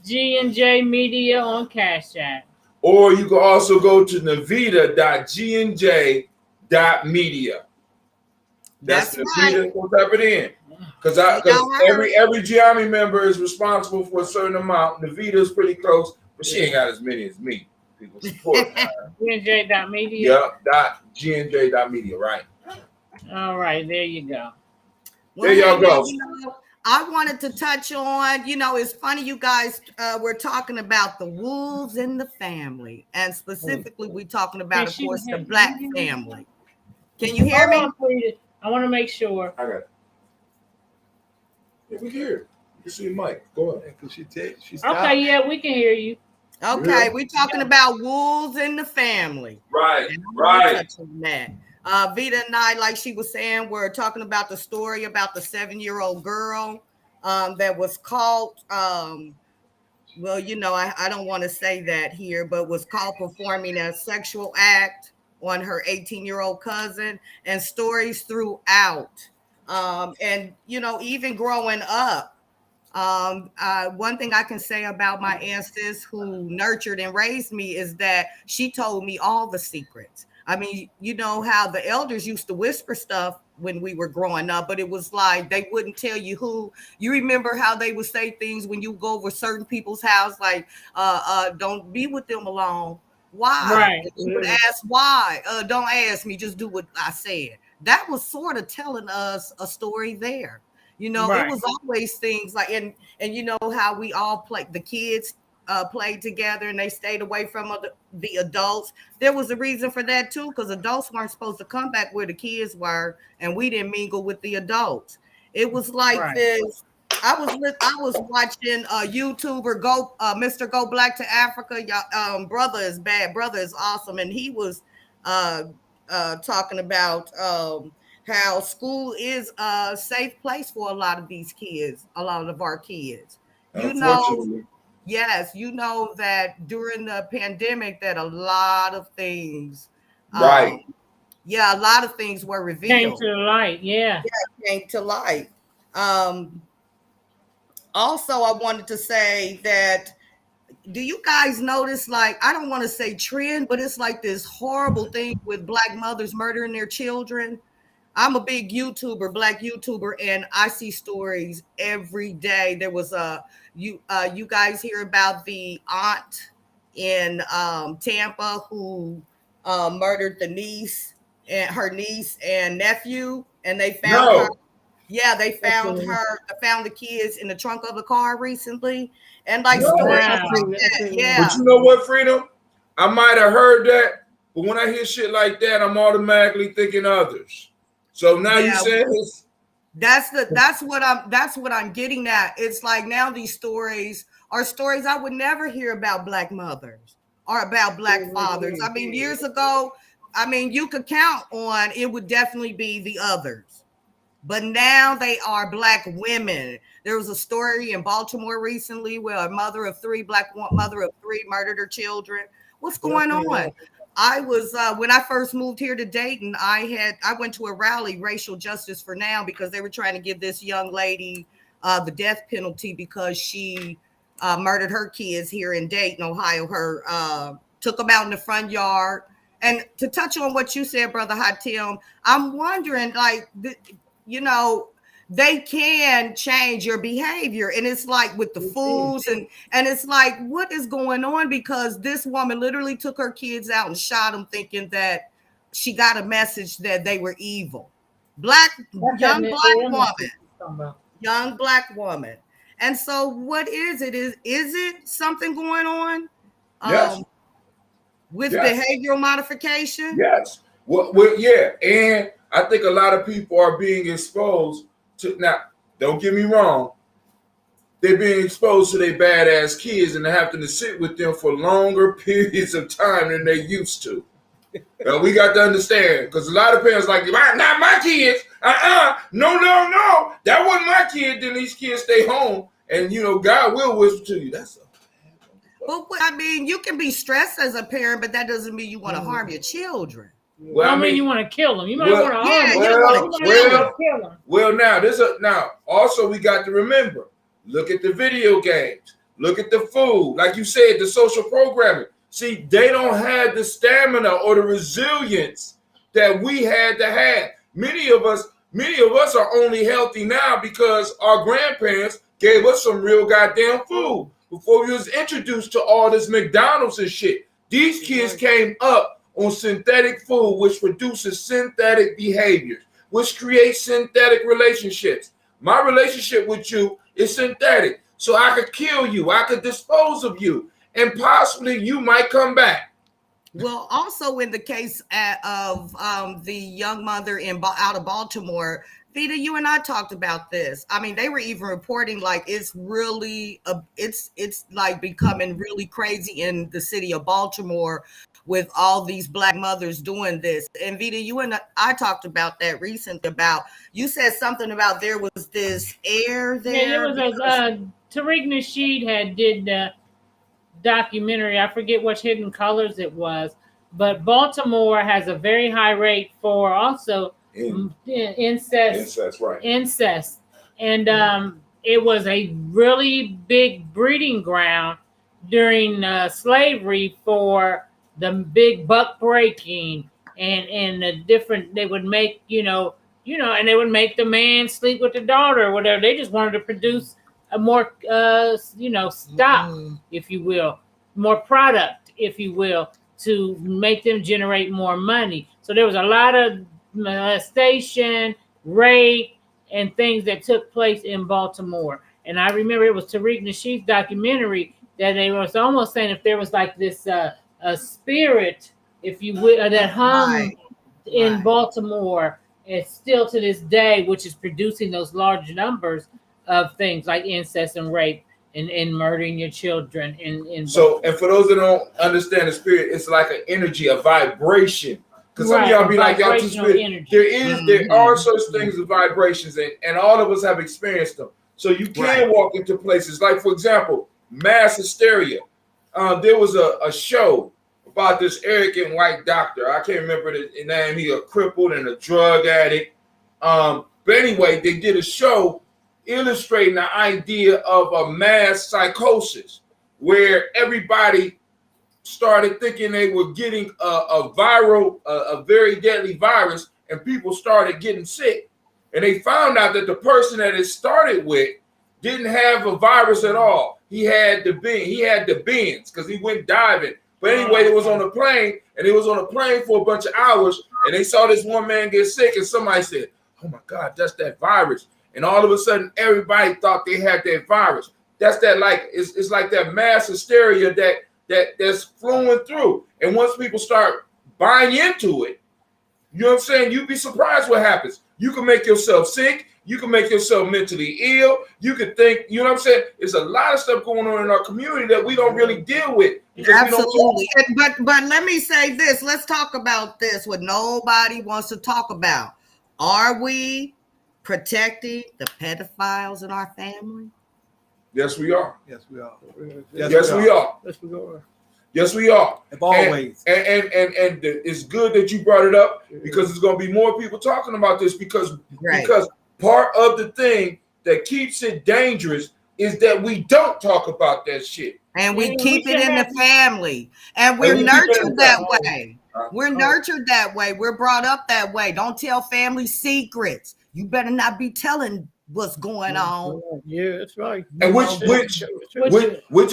G&J Media on Cash App. Or you can also go to navita.gnj.media. That's Navita. Right. Go type it in. Because every Gianni member is responsible for a certain amount. Navita is pretty close, but she ain't got as many as me. People support gnj.media. Yep, .gnj.media, right. All right, there you go. There y'all go. I wanted to touch on, it's funny you guys were talking about the wolves in the family, and specifically we're talking about, of course, the Black family. Can you hear me? I want to make sure. I got it. Yeah, we can hear it. You can see the mic. Go ahead. She's okay, yeah, we can hear you. Okay, we're talking about wolves in the family. Right. That. Vita and I, like she was saying, we're talking about the story about the 7-year-old girl that was caught. I don't want to say that here, but was caught performing a sexual act on her 18-year-old cousin, and stories throughout. And even growing up, one thing I can say about my ancestors who nurtured and raised me is that she told me all the secrets. I mean, you know how the elders used to whisper stuff when we were growing up, but it was like they wouldn't tell you who. You remember how they would say things when you go over certain people's house, like, don't be with them alone. Why? Right. You would ask why. Don't ask me, just do what I said. That was sort of telling us a story there. It was always things like, and you know how we all played, the kids played together and they stayed away from the adults. There was a reason for that too, because adults weren't supposed to come back where the kids were, and we didn't mingle with the adults. It was like this. I was watching a YouTuber Mr. Go Black to Africa. Y'all, brother is bad. Brother is awesome, and he was talking about how school is a safe place for a lot of these kids, a lot of our kids. Yes, that during the pandemic that a lot of things, a lot of things were revealed. Came to light, came to light. Also, I wanted to say that, do you guys notice, like, I don't want to say trend, but it's like this horrible thing with Black mothers murdering their children. I'm a big Black YouTuber, and I see stories every day. There was you guys hear about the aunt in Tampa who murdered her niece and nephew, and they found her. Yeah, they found the kids in the trunk of the car recently, and like stories like that. Yeah. But you know what, Freedom? I might have heard that, But when I hear shit like that, I'm automatically thinking others. So now you saying this. That's what I'm getting at. It's like now these stories are stories I would never hear about Black mothers or about Black fathers. I mean, years ago, I mean, you could count on it would definitely be the others. But now they are Black women. There was a story in Baltimore recently where a mother of three murdered her children. What's going on? I was when I first moved here to Dayton, I went to a rally, Racial Justice for Now, because they were trying to give this young lady the death penalty because she murdered her kids here in Dayton, Ohio. Took them out in the front yard. And to touch on what you said, Brother Hatim, I'm wondering, like, you know, they can change your behavior. And it's like with the fools and it's like, what is going on? Because this woman literally took her kids out and shot them thinking that she got a message that they were evil. Young black woman. And so what is it? Is it something going on? Yes. With behavioral modification? Yes. Well, yeah. And I think a lot of people are being exposed to, now, don't get me wrong, they're being exposed to their badass kids and they're having to sit with them for longer periods of time than they used to. We got to understand, because a lot of parents like, not my kids. No. That wasn't my kid. Then these kids stay home, and you know God will whisper to you. But I mean, you can be stressed as a parent, but that doesn't mean you want to harm your children. Well, I mean, you want to kill them. You might want to harm them. Well, now also we got to remember. Look at the video games. Look at the food. Like you said, the social programming. See, they don't have the stamina or the resilience that we had to have. Many of us are only healthy now because our grandparents gave us some real goddamn food before we was introduced to all this McDonald's and shit. These kids came up on synthetic food, which produces synthetic behaviors, which creates synthetic relationships. My relationship with you is synthetic. So I could kill you, I could dispose of you, and possibly you might come back. Well, also in the case of the young mother out of Baltimore, Vita, you and I talked about this. I mean, they were even reporting like it's really it's like becoming really crazy in the city of Baltimore with all these Black mothers doing this. And Vita, you and I talked about that recently. About you said something about there was this air there. Yeah, there was Tariq Nasheed did the documentary. I forget which Hidden Colors it was, but Baltimore has a very high rate for also incest. Right. Incest, and it was a really big breeding ground during slavery for the big buck breaking and the different. They would make and they would make the man sleep with the daughter or whatever. They just wanted to produce a more stock, if you will, more product, if you will, to make them generate more money. So there was a lot of molestation, rape, and things that took place in Baltimore. And I remember it was Tariq Nasheed's documentary that they was almost saying if there was like this a spirit, if you will, that hung in Baltimore, and still to this day, which is producing those large numbers of things like incest and rape and murdering your children. And for those that don't understand the spirit, it's like an energy, a vibration. Because some of y'all be like, y'all too spirit. There are such things as vibrations, and all of us have experienced them. So you can walk into places like, for example, mass hysteria. There was a show about this arrogant white doctor. I can't remember the name. He a crippled and a drug addict. But anyway, they did a show illustrating the idea of a mass psychosis where everybody started thinking they were getting a very deadly virus, and people started getting sick. And they found out that the person that it started with didn't have a virus at all. He had the bends because he went diving. But anyway, it was on a plane, and it was on a plane for a bunch of hours, and they saw this one man get sick, and somebody said, "Oh my God, that's that virus." And all of a sudden, everybody thought they had that virus. That's that, like, it's like that mass hysteria that's flowing through. And once people start buying into it, you know what I'm saying? You'd be surprised what happens. You can make yourself sick. You can make yourself mentally ill. You can think, you know what I'm saying? There's a lot of stuff going on in our community that we don't really deal with. Absolutely. But let me say this. Let's talk about this, what nobody wants to talk about. Are we protecting the pedophiles in our family? Yes, we are. Yes, we are. Yes, we are. Yes, we are. Yes, we are. Always. And it's good that you brought it up because there's going to be more people talking about this because part of the thing that keeps it dangerous is that we don't talk about that shit. And we keep it in the family. And we're nurtured that way. We're nurtured that way. We're brought up that way. Don't tell family secrets. You better not be telling what's going on. Yeah, that's right. And which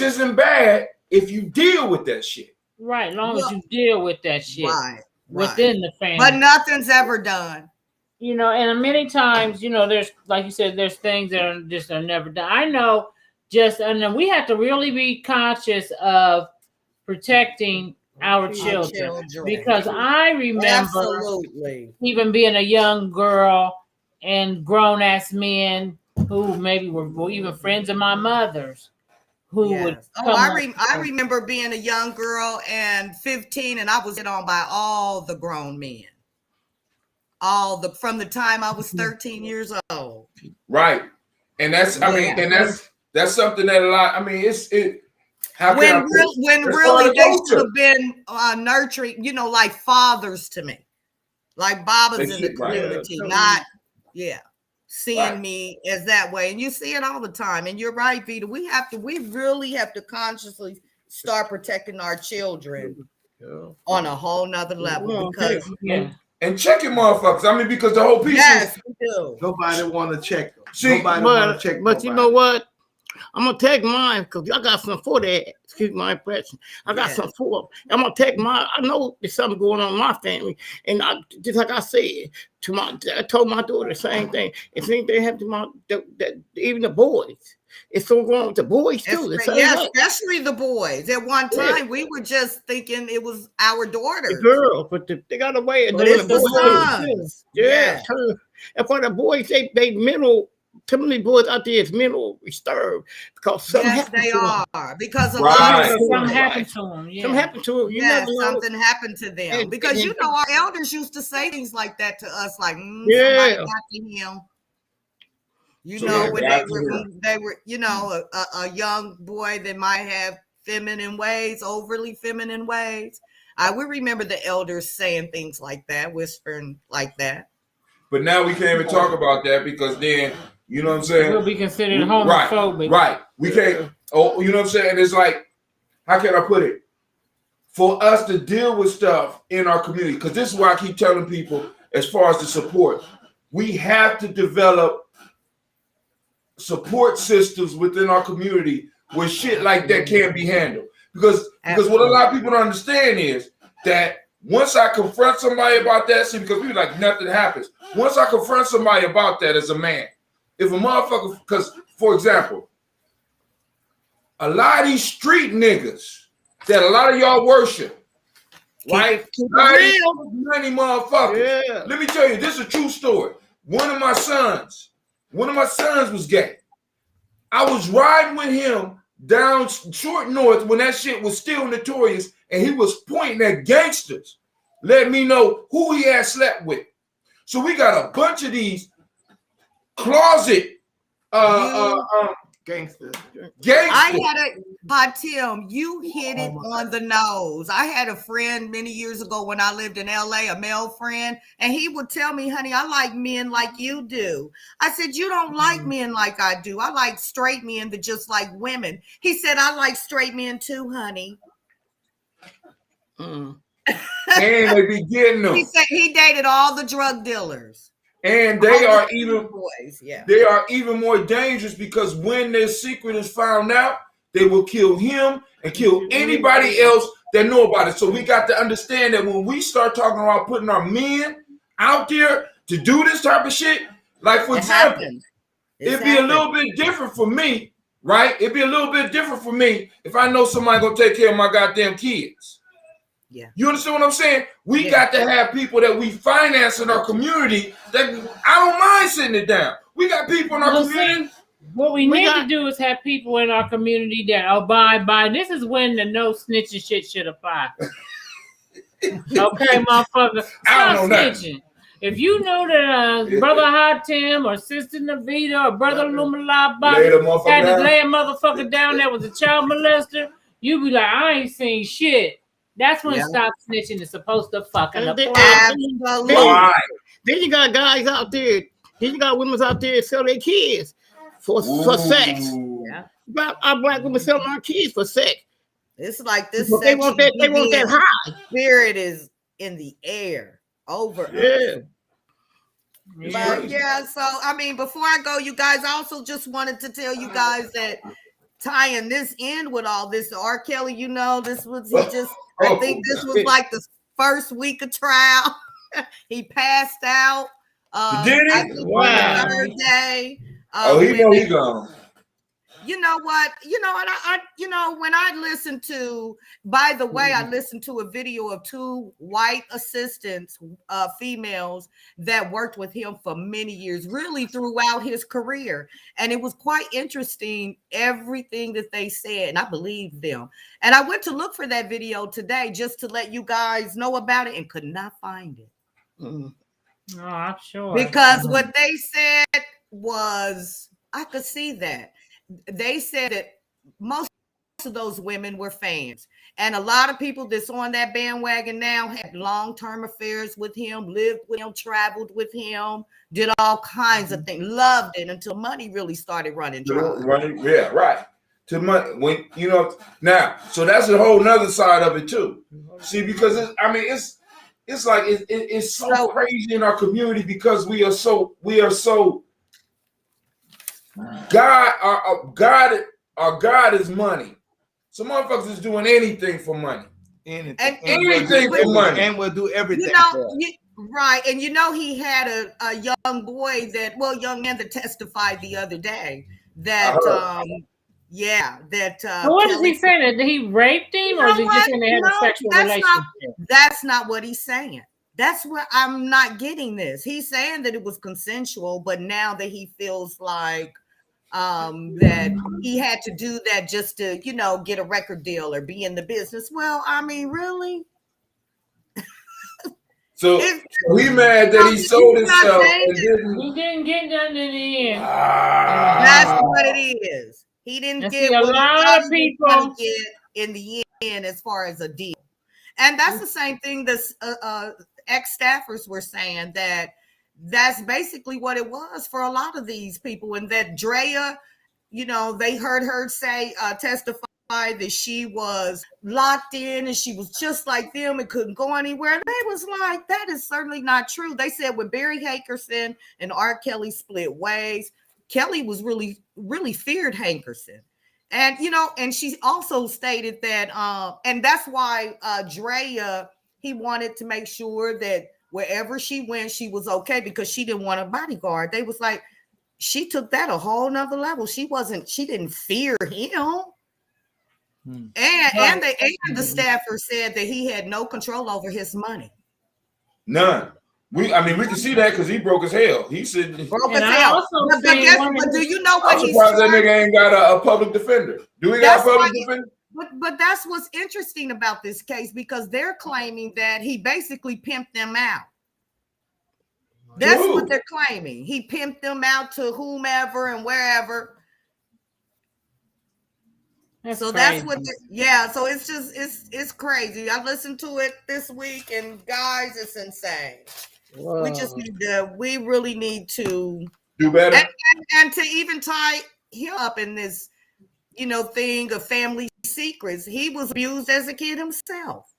isn't bad if you deal with that shit. Right, as long as you deal with that shit within the family. But nothing's ever done. You know, and many times, you know, there's, like you said, there's things that are just never done. I know and then we have to really be conscious of protecting our children. Because I remember even being a young girl and grown-ass men who maybe were even friends of my mother's. I remember being a young girl and 15, and I was hit on by all the grown men. From the time I was 13 years old. Right. And that's that's something that a lot, I mean, when really they should have been nurturing, you know, like fathers to me. Like Baba's in the community, not seeing me as that way. And you see it all the time. And you're right, Vita. We really have to consciously start protecting our children on a whole nother level. And check your motherfuckers. I mean, because the whole piece is we do. Nobody want to check them. Nobody want to check. But you know what? I'm gonna take mine because I got some for that. Excuse my impression. I got some for them. I'm gonna take mine. I know there's something going on in my family, and just like I said I told my daughter the same thing. If anything happened to even the boys, it's so wrong with the boys too. Especially the boys. At one time, we were just thinking it was our daughters. The girls, but they got away and it's the sons. Yeah. And for the boys, they mental. Too many boys out there is mental disturbed because something happened to them. Because of something happened to them. Something happened to them. Something happened to them. Because you know our elders used to say things like that to us, like somebody got to him. You know, when they were, you know, a young boy that might have feminine ways, overly feminine ways. We remember the elders saying things like that, whispering like that. But now we can't even talk about that because then, you know what I'm saying? We'll be considered homophobic. Right. We can't, you know what I'm saying? It's like, how can I put it? For us to deal with stuff in our community, because this is why I keep telling people as far as the support, we have to develop support systems within our community where shit like that can't be handled. Because what a lot of people don't understand is that once I confront somebody about that, because people like nothing happens. Once I confront somebody about that as a man, if a motherfucker, because for example, a lot of these street niggas that a lot of y'all worship, right? Many motherfuckers. Yeah. Let me tell you, this is a true story. One of my sons was gay. I was riding with him down Short North when that shit was still notorious, and he was pointing at gangsters, letting me know who he had slept with. So we got a bunch of these closet gangsters. But Tim, you hit it on the nose. I had a friend many years ago when I lived in LA, a male friend, and he would tell me, honey, I like men like you do. I said, you don't like men like I do. I like straight men that just like women. He said, I like straight men too, honey. And they be getting them. He said he dated all the drug dealers. And they are even they are even more dangerous because when their secret is found out, they will kill him and kill anybody else that know about it. So we got to understand that when we start talking about putting our men out there to do this type of shit, like for example, it'd be a little bit different for me, right? It'd be a little bit different for me if I know somebody gonna take care of my goddamn kids. Yeah. You understand what I'm saying? We got to have people that we finance in our community that I don't mind sitting it down. We got people in our community. What we need to do is have people in our community that abide by. This is when the no snitching shit should apply. Okay, motherfucker. Stop snitching. If you know that Brother Hot Tim or Sister Navita or Brother Lumala Bobby had to lay a motherfucker down that was a child molester, you be like, I ain't seen shit. That's when stop snitching is supposed to fucking apply. Then you got guys out there. Then you got women out there sell their kids for sex. Yeah. Our black women selling our kids for sex. It's like this. They want that high. Spirit is in the air over. Yeah. But yeah, so I mean, before I go, you guys, I also just wanted to tell you guys that tying this in with all this, R. Kelly, you know, this was I think this was like the first week of trial. He passed out. Did he? Wow. The third day. He know he gone. You know what? When I listened to, by the way, I listened to a video of 2 white assistants, females that worked with him for many years, really throughout his career. And it was quite interesting, everything that they said, and I believed them. And I went to look for that video today just to let you guys know about it and could not find it. Oh, I'm sure. Because what they said was, I could see that. They said that most of those women were fans. And a lot of people that's on that bandwagon now had long-term affairs with him, lived with him, traveled with him, did all kinds of things, loved it until money really started running dry. Yeah, right. To money, when now, so that's a whole nother side of it too. See, because it's like it's so crazy in our community because we are so our God is money. So motherfuckers is doing anything for money. Anything for money. And we'll do everything. Right. And he had a young young man that testified the other day that so what is he saying? That he raped him, or is he just saying they had a sexual relationship? That's not what he's saying. That's where I'm not getting this. He's saying that it was consensual, but now that he feels like that he had to do that just to, get a record deal or be in the business. Well, I mean, really? So we mad that he sold himself and he didn't get nothing in the end. That's what it is. He didn't get a lot of people in the end as far as a deal. And that's the same thing that ex-staffers were saying, that that's basically what it was for a lot of these people. And that Drea, they heard her testify that she was locked in and she was just like them and couldn't go anywhere. And they was like, that is certainly not true. They said when Barry Hankerson and R. Kelly split ways, Kelly was really, really feared Hankerson. And, and she also stated that, and that's why Drea, he wanted to make sure that wherever she went, she was okay, because she didn't want a bodyguard. They was like, she took that a whole nother level. She didn't fear him. And the staffer said that he had no control over his money. None. We can see that because he broke as hell. He said broke as hell. But do you know what he's surprised that nigga ain't got a public defender? Do we got a public defender? But that's what's interesting about this case, because they're claiming that he basically pimped them out. That's what they're claiming. He pimped them out to whomever and wherever. That's what. So it's just it's crazy. I listened to it this week, and guys, it's insane. Whoa. We really need to do better, and to even tie him up in this, thing of family secrets. He was abused as a kid himself.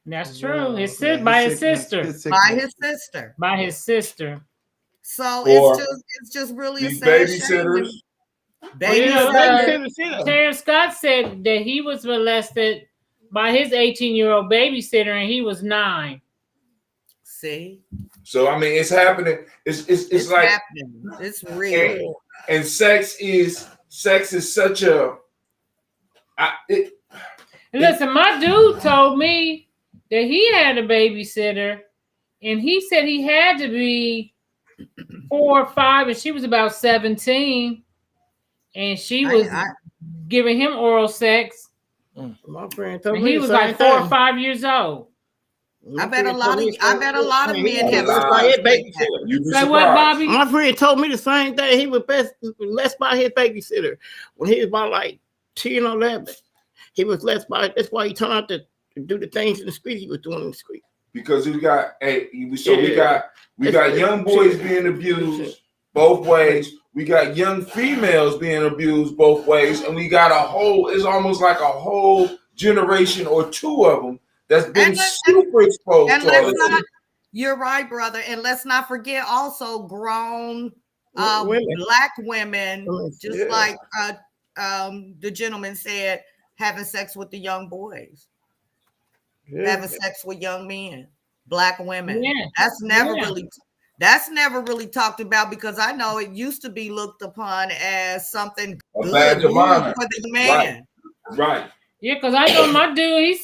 That's true. By his sister. By his sister. So it's just really a sad babysitters. Terrence Scott said that he was molested by his 18-year-old babysitter, and he was 9. See? So it's happening. It's like happening. It's real. And sex is such a. Listen, my dude told me that he had a babysitter, and he said he had to be 4 or 5, and she was about 17, and she was giving him oral sex. My friend told and me he was like 4 or 5 years old. I bet a lot of men have Say what, Bobby? My friend told me the same thing. He was less by his babysitter when he was about like 10 or 11. He was less by. That's why he turned out to do the things in the street he was doing in the street. Because we got we got young boys being abused both ways. We got young females being abused both ways, and we got it's almost like a whole generation or two of them that's been super exposed to all this. You're right, brother. And let's not forget also grown black women, just like the gentleman said, having sex with the young boys, having sex with young men, black women. Yeah. That's never really talked about, because I know it used to be looked upon as something good for the man. Right. Yeah, because I know my dude,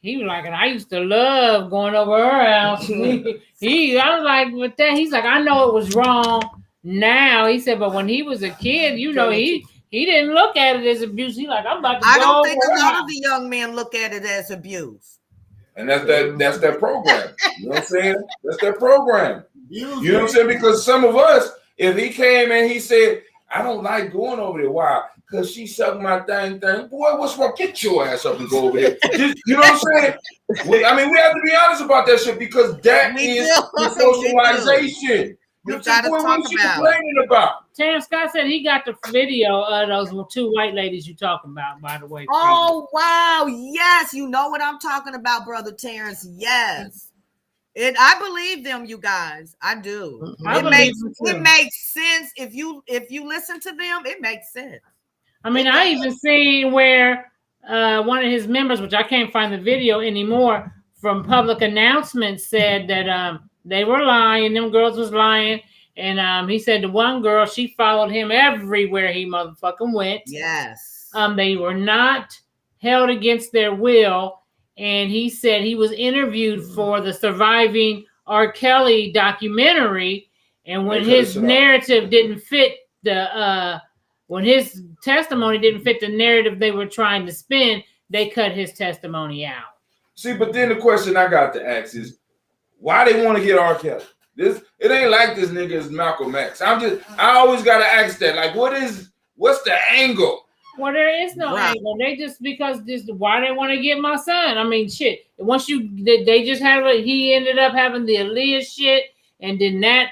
he was like, and I used to love going over her house. I was like, with that, he's like, I know it was wrong now. He said, but when he was a kid, he didn't look at it as abuse. He's like, I'm about to go. I don't think a lot of the young men look at it as abuse. And that's that program. You know what I'm saying? That's that program. You know what I'm saying? Because some of us, if he came and he said, I don't like going over there. Why? Because she sucked my thing. Boy, what's wrong? Get your ass up and go over there. You know what I'm saying? We have to be honest about that shit, because that is the socialization. You gotta talk about. Terrence Scott said he got the video of those 2 white ladies you talking about, by the way. Oh, wow. Yes. You know what I'm talking about, Brother Terrence. Yes. I believe them, you guys. I do. It makes sense. If you listen to them, it makes sense. I mean, I even seen where one of his members, which I can't find the video anymore, from public announcements said that they were lying. Them girls was lying. And he said the one girl, she followed him everywhere he motherfucking went. Yes. They were not held against their will. And he said he was interviewed for the Surviving R. Kelly documentary. And when his narrative didn't fit when his testimony didn't fit the narrative they were trying to spin, they cut his testimony out. See, but then the question I got to ask is, why they want to get R. Kelly? It ain't like this nigga is Malcolm X. I always gotta ask that. Like, what's the angle? Well, there is no angle. They just why they want to get my son. I mean, shit. Once they just he ended up having the Aaliyah shit, and then that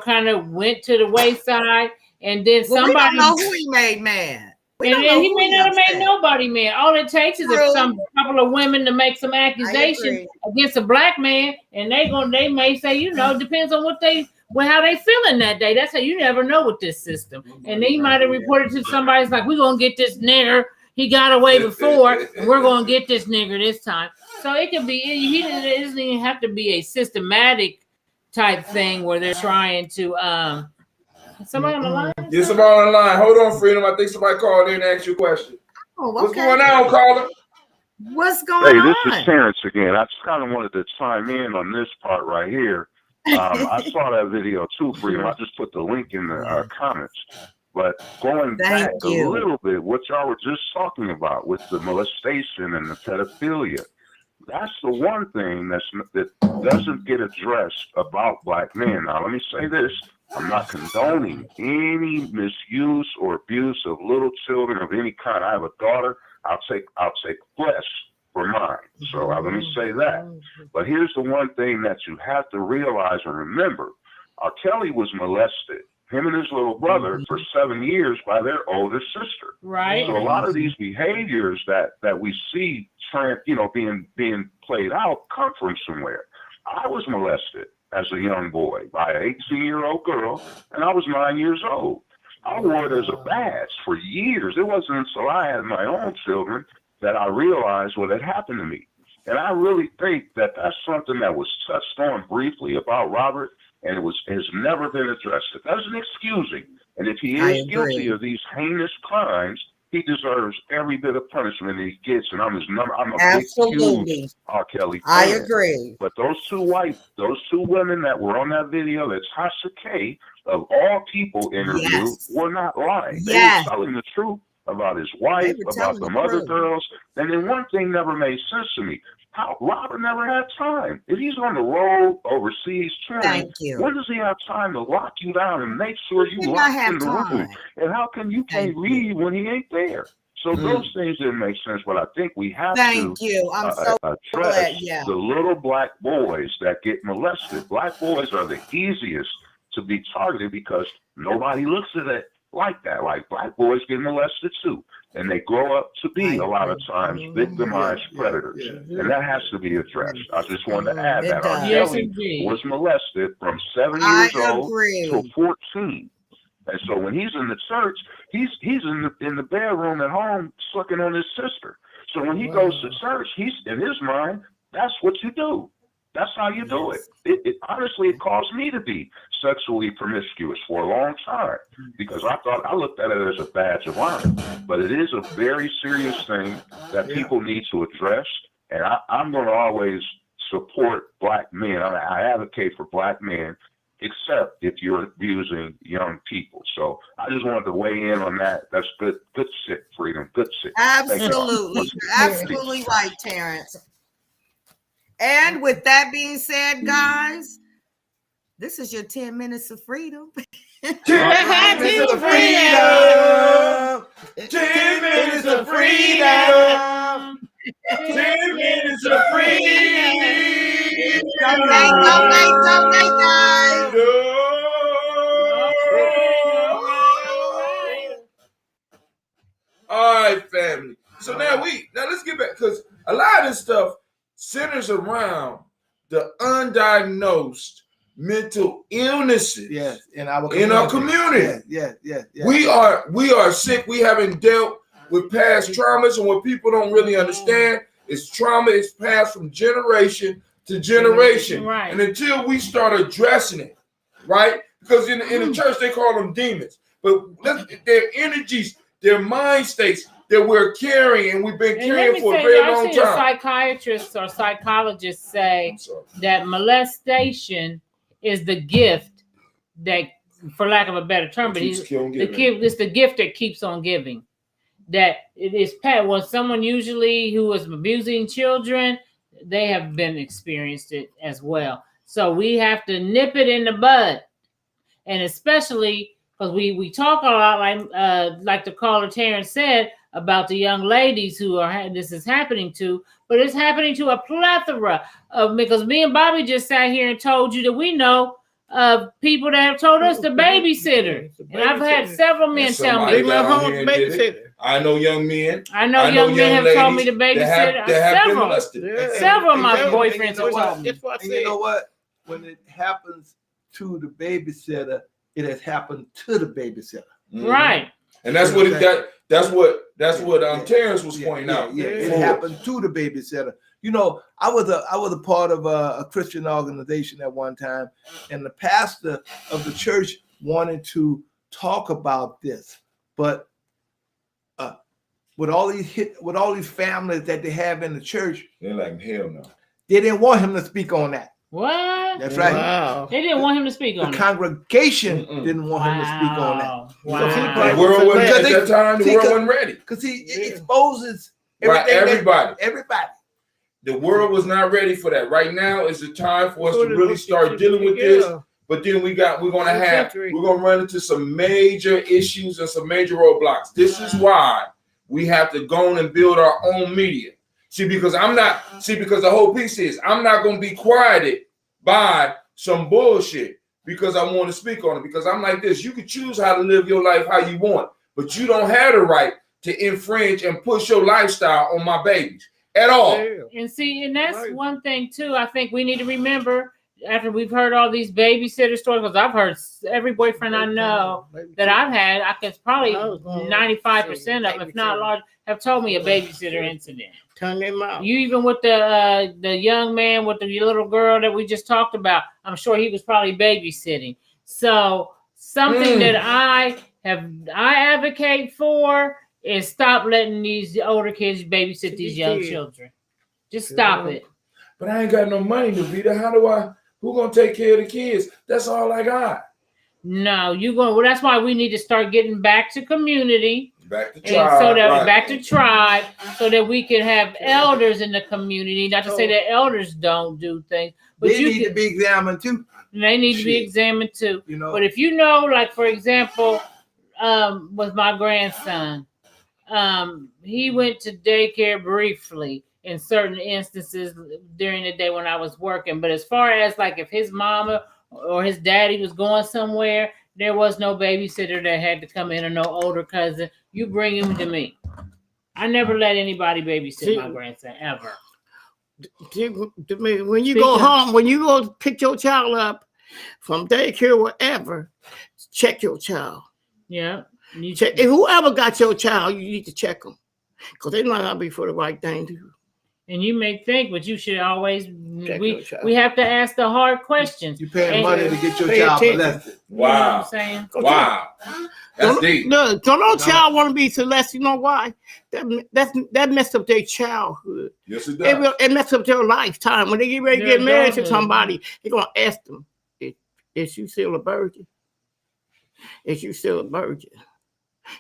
kind of went to the wayside, and then somebody. We don't know who he made mad. And he may not have made nobody mad. All it takes is a couple of women to make some accusations against a black man, and they may say, it depends on how they feeling that day. That's how you never know with this system. And they might have reported to somebody, it's like, we're gonna get this nigger. He got away before, and we're gonna get this nigger this time. So it could be. It doesn't even have to be a systematic type thing where they're trying to. Somebody on the line? Yeah, somebody on the line. Hold on, Freedom. I think somebody called in and asked you a question. Oh, okay. What's going on, caller? What's going on? Hey, this is Terrence again. I just kind of wanted to chime in on this part right here. I saw that video too, Freedom. I just put the link in the comments. But going back a little bit, what y'all were just talking about with the molestation and the pedophilia, that's the one thing that doesn't get addressed about black men. Now, let me say this. I'm not condoning any misuse or abuse of little children of any kind. I have a daughter. I'll take flesh for mine. So let me say that. But here's the one thing that you have to realize and remember. R. Kelly was molested, him and his little brother, for 7 years by their older sister. Right. So a lot of these behaviors that we see being played out come from somewhere. I was molested as a young boy by an 18-year-old girl, and I was 9 years old. I wore it as a badge for years. It wasn't until I had my own children that I realized what had happened to me. And I really think that that's something that was touched on briefly about Robert, and has never been addressed. It doesn't excuse him. And if he is guilty of these heinous crimes, he deserves every bit of punishment he gets, and I'm a Absolutely. big, huge R. Kelly fan. I agree. But those two women that were on that video that Tasha K, of all people, interviewed were not lying. Yes. They were telling the truth about his wife, about the other girls. And then one thing never made sense to me. How Robert never had time. If he's on the road overseas touring, when does he have time to lock you down and make sure you locked in the room? And how can you can't leave when he ain't there? So those things didn't make sense, but I think we have to I'm so address the little black boys that get molested. Black boys are the easiest to be targeted because nobody looks at it like that. Like black boys get molested too. And they grow up to be a lot of times victimized predators. And that has to be addressed. I just wanted to add that. R. Kelly was molested from 7 years old to 14. And so when he's in the church, he's in the bedroom at home sucking on his sister. So when he goes to church, he's in his mind, that's what you do. That's how you do it. Honestly, it caused me to be sexually promiscuous for a long time because I looked at it as a badge of honor. But it is a very serious thing that people need to address. And I'm going to always support black men. I advocate for black men, except if you're abusing young people. So I just wanted to weigh in on that. That's good shit, Freedom. Good shit. Absolutely. You're absolutely right, Terrence. And with that being said, guys, this is your 10 minutes of freedom. 10 minutes of freedom. 10 minutes of freedom. 10 minutes of freedom. Donate, guys. All right, family. So now let's get back because a lot of this stuff centers around the undiagnosed mental illnesses in our community. Yes. We are sick. We haven't dealt with past traumas, and what people don't really understand is trauma is passed from generation to generation. Right. And until we start addressing it, right? Because in the church they call them demons, but their energies, their mind states that we're carrying, and we've been carrying for a very long time. Psychiatrists or psychologists say that molestation is the gift that, for lack of a better term, but it's the gift that keeps on giving. That it is when someone usually who is abusing children, they have been experienced it as well. So we have to nip it in the bud, and especially because we talk a lot, like the caller Terrence said, about the young ladies who this is happening to, but it's happening to a plethora of, because me and Bobby just sat here and told you that we know of people that have told us the babysitter. And I've had several men tell me. I know young men. I know young men have told me the babysitter. Several of my boyfriends have told me. And you know what? When it happens to the babysitter, it has happened to the babysitter. Right. And that's what it got. That's what Terrence was pointing out. It happened to the babysitter. You know, I was a part of a Christian organization at one time, and the pastor of the church wanted to talk about this, but with all these families that they have in the church, they're like, hell no. They didn't want him to speak on that. What? That's right. Wow. They didn't want him to speak on the congregation didn't want him to speak on that. Wow. The world wasn't at that time. The world wasn't ready because he exposes everybody. The world was not ready for that. Right now is the time for us to really start dealing with this. But then we're gonna run into some major issues and some major roadblocks. This is why we have to go on and build our own media. Because the whole piece is I'm not gonna be quieted by some bullshit because I want to speak on it. Because I'm like this, you can choose how to live your life how you want, but you don't have the right to infringe and push your lifestyle on my babies at all. And that's one thing too. I think we need to remember after we've heard all these babysitter stories, because I've heard every boyfriend I know that I've had, I can probably 95% of them, if not large, have told me a babysitter incident. Turn them out. You even with the young man with the little girl that we just talked about, I'm sure he was probably babysitting. So something that I advocate for and stop letting these older kids babysit these young children. Just stop it. But I ain't got no money, Navita. Who gonna take care of the kids? That's all I got. No, well, that's why we need to start getting back to community. Back to tribe. So that back to tribe, so that we can have elders in the community. Not to say that elders don't do things, but they need to be examined too. They need to be examined too. You know. But if you know, like for example, with my grandson, he went to daycare briefly in certain instances during the day when I was working. But as far as like if his mama or his daddy was going somewhere, there was no babysitter that had to come in or no older cousin. You bring him to me. I never let anybody babysit my grandson ever. When you go home, when you go pick your child up from daycare, whatever, check your child. Yeah. Check. If whoever got your child, you need to check them because they might not be for the right thing to do. And you may think, but you should always we have to ask the hard questions. You paying money to get your child molested. Wow. You know what I'm saying? Wow. That's deep. Don't no child want to be molested. You know why? That messed up their childhood. Yes, it does. It messed up their lifetime. When they get ready to get married to somebody, they're gonna ask them, "Is you still a virgin? Is you still a virgin?"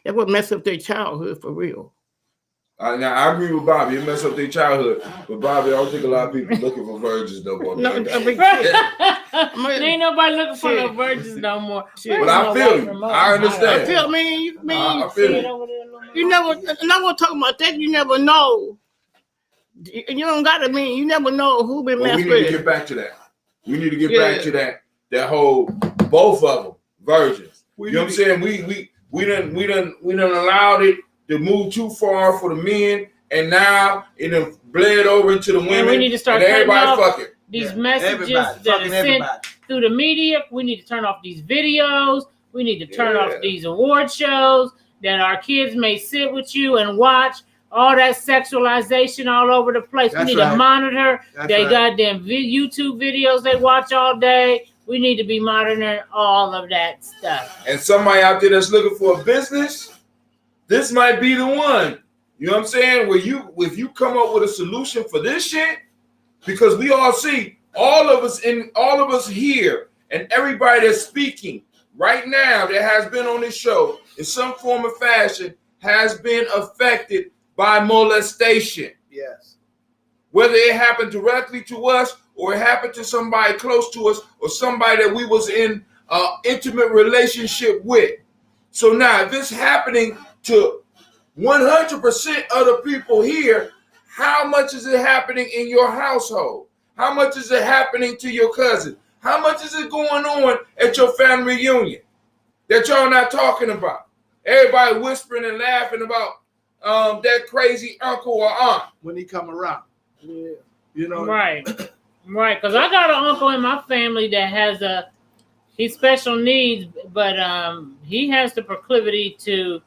That's what messed up their childhood for real. Now I agree with Bobby. It messed up their childhood, but Bobby, I don't think a lot of people looking for virgins no more. No, ain't nobody looking for no virgins no more. But I feel you. I understand. I feel I feel it. You never. And I want to talk about that. You never know. You don't got to mean. You never know who been messed with. We need to get back to that. We need to get back to that whole both of them virgins. You know what I'm saying? We done allowed it to move too far for the men, and now it done bled over into the women. And we need to start cutting off these messages that are sent through the media. We need to turn off these videos. We need to turn off these award shows that our kids may sit with you and watch. All that sexualization all over the place. We need to monitor their goddamn YouTube videos they watch all day. We need to be monitoring all of that stuff. And somebody out there that's looking for a business, this might be the one. You know what I'm saying? If you come up with a solution for this shit, because we all see all of us here and everybody that's speaking right now that has been on this show in some form or fashion has been affected by molestation. Yes. Whether it happened directly to us or it happened to somebody close to us or somebody that we was in an intimate relationship with. So now if it's happening to 100% of the people here, how much is it happening in your household? How much is it happening to your cousin? How much is it going on at your family reunion that y'all not talking about? Everybody whispering and laughing about that crazy uncle or aunt when he come around. Yeah. You know. Right. Because I got an uncle in my family that has he's special needs, but he has the proclivity to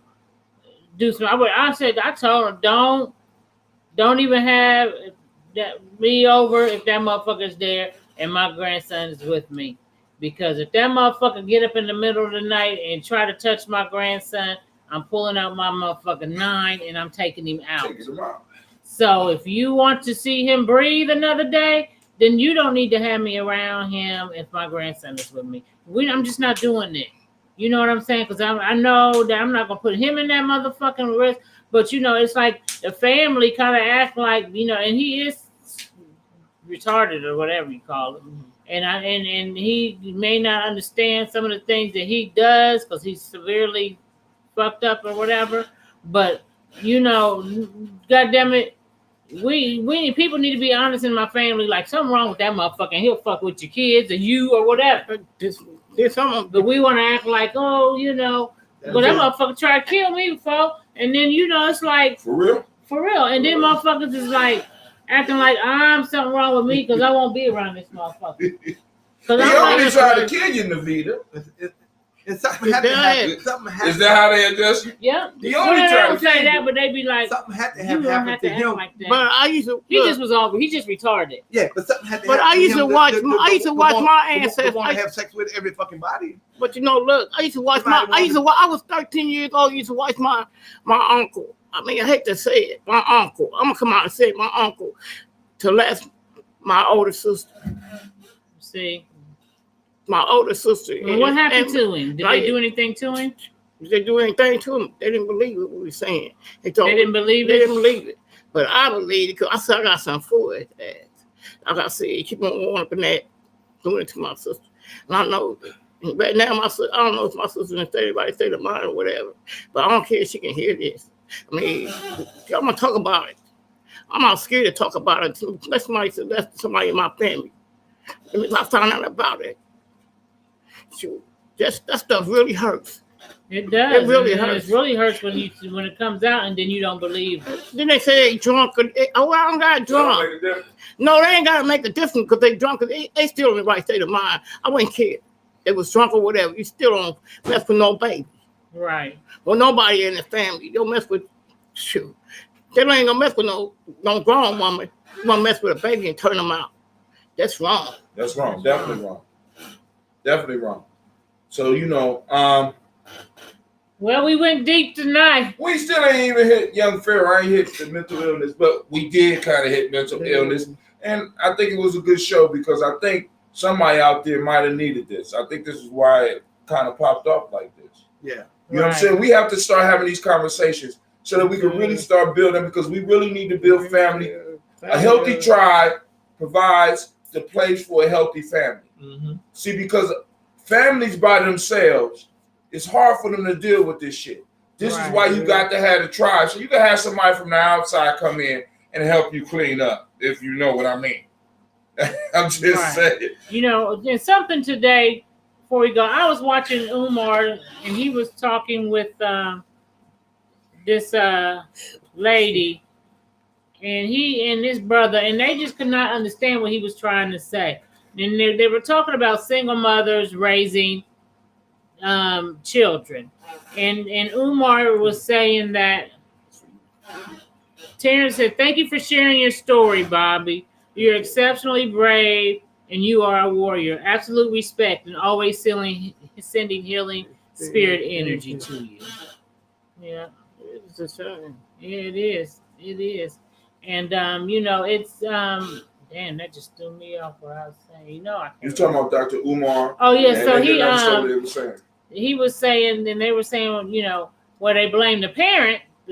do some. I told him don't even have me over if that motherfucker's there and my grandson is with me, because if that motherfucker get up in the middle of the night and try to touch my grandson, I'm pulling out my motherfucking 9 and I'm taking him out. So if you want to see him breathe another day, then you don't need to have me around him if my grandson is with me. I'm just not doing it. You know what I'm saying? Because I know that I'm not going to put him in that motherfucking risk. But, it's like the family kind of act like, and he is retarded or whatever you call it. And he may not understand some of the things that he does because he's severely fucked up or whatever. But, goddamn it, we people need to be honest in my family. Like, something wrong with that motherfucker. He'll fuck with your kids or you or whatever. But we want to act like, but that motherfucker tried to kill me before. And then, it's like, for real? For real. And then motherfuckers is like acting like I'm something wrong with me because I won't be around this motherfucker. He only tried to kill you, Navita. And something had to happen. Something had Is that how they address you? Yeah. The only Well, they time don't say that, but they be like, something had to you have don't happened have to to act him. like that. But I used to. He just was over. He just retarded. Yeah, but something had to But happen I used to him watch. I used to watch my ancestors. Want to have sex with every fucking body. But you know, look, I used to watch my. I used to watch. I was 13 years old. I used to watch my uncle. I mean, I hate to say it, my uncle. I'm gonna come out and say it, my uncle, to last my older sister. See, my older sister. Well, what happened to him? Did they do anything to him? Did they do anything to him? They didn't believe what we were saying. They didn't believe it? They didn't believe it. But I believe it because I said I got something for his ass. Like I said, keep on going up in that, doing it to my sister. And I know, right now, my sister, I don't know if my sister's in a state of mind or whatever, but I don't care if she can hear this. I mean, I'm going to talk about it. I'm not scared to talk about it. Let somebody say that's somebody in my family. If I found out about it, shoot, that stuff really hurts. It does. It really hurts. It really hurts when it comes out and then you don't believe it. Then they say they drunk. I don't got drunk. No, they ain't got to make a difference because they drunk. Cause they still in the right state of mind. I wouldn't care. They was drunk or whatever. You still don't mess with no baby. Right. Well, nobody in the family. You don't mess with, shoot. They ain't gonna mess with no grown woman. You want to mess with a baby and turn them out. That's wrong. That's wrong. Definitely wrong. Definitely wrong. So, well, we went deep tonight. We still ain't even hit young Pharaoh. I ain't hit the mental illness, but we did kind of hit mental illness. And I think it was a good show because I think somebody out there might have needed this. I think this is why it kind of popped up like this. Yeah. You know what I'm saying? We have to start having these conversations so that we can really start building because we really need to build family. A healthy tribe provides the place for a healthy family. Mm-hmm. See, because families by themselves, it's hard for them to deal with this shit. This is why you got to have a tribe. So you can have somebody from the outside come in and help you clean up, if you know what I mean. I'm just saying. There's something today before we go. I was watching Umar and he was talking with this lady and he and his brother, and they just could not understand what he was trying to say. And they were talking about single mothers raising children. And Umar was saying that Terrence said, "Thank you for sharing your story, Bobby. You're exceptionally brave and you are a warrior. Absolute respect and always sending healing spirit energy to you." Yeah. It's a shame. Yeah, it is. It is. And it's damn, that just threw me off what I was saying. You're talking about Dr. Umar. Oh yeah, so he was saying, and they were saying, where they blame the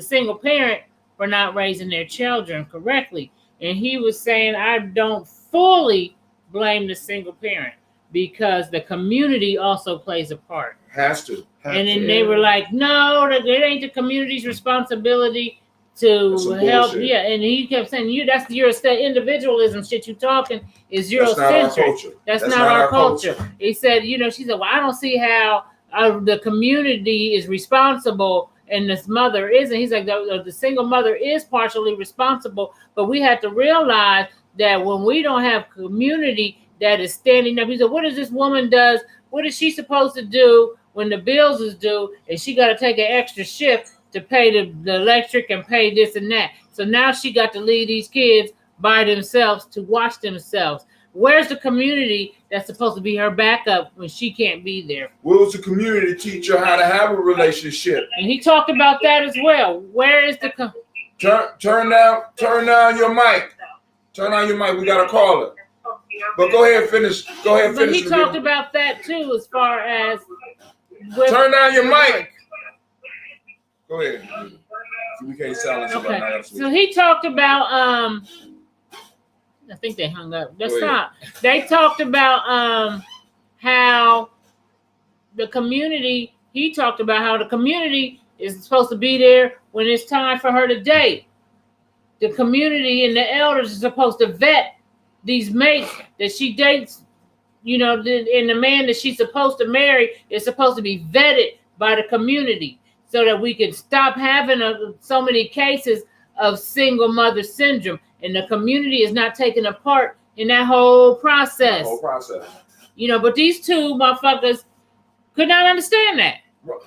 single parent, for not raising their children correctly. And he was saying, I don't fully blame the single parent because the community also plays a part. Has to. And then they were like, no, it ain't the community's responsibility to help. Bullshit. Yeah, and he kept saying, that's your individualism shit you talking is Eurocentric. That's not our culture. He said, she said, well, I don't see how the community is responsible and this mother isn't. He's like, the single mother is partially responsible, but we have to realize that when we don't have community that is standing up, he said, what is this woman does? What is she supposed to do when the bills is due and she got to take an extra shift to pay the electric and pay this and that? So now she got to leave these kids by themselves to watch themselves. Where's the community that's supposed to be her backup when she can't be there? Where was the community to teach her how to have a relationship? And he talked about that as well. Where is the turn down your mic. Turn on your mic. We got a caller. But go ahead and finish. But he talked about that too, as far as turn down your mic. Go ahead. We can't silence you right now. So he talked about I think they hung up. That's not. They talked about how the community. He talked about how the community is supposed to be there when it's time for her to date. The community and the elders are supposed to vet these mates that she dates. And the man that she's supposed to marry is supposed to be vetted by the community so that we can stop having so many cases of single mother syndrome. And the community is not taking a part in that whole process. But these two motherfuckers Could not understand that.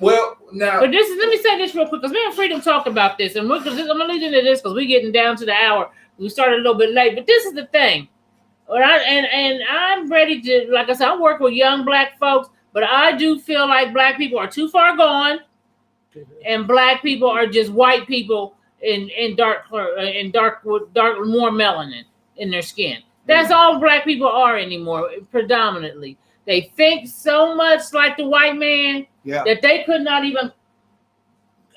Well, now, but this is, let me say this real quick, because me and Freedom talked about this, and I'm gonna lead into this because we're getting down to the hour. We started a little bit late, but this is the thing. And I'm ready to, like I said, I work with young black folks, but I do feel like black people are too far gone, and black people are just white people in dark more melanin in their skin. That's all black people are anymore, predominantly. They think so much like the white man that they could not even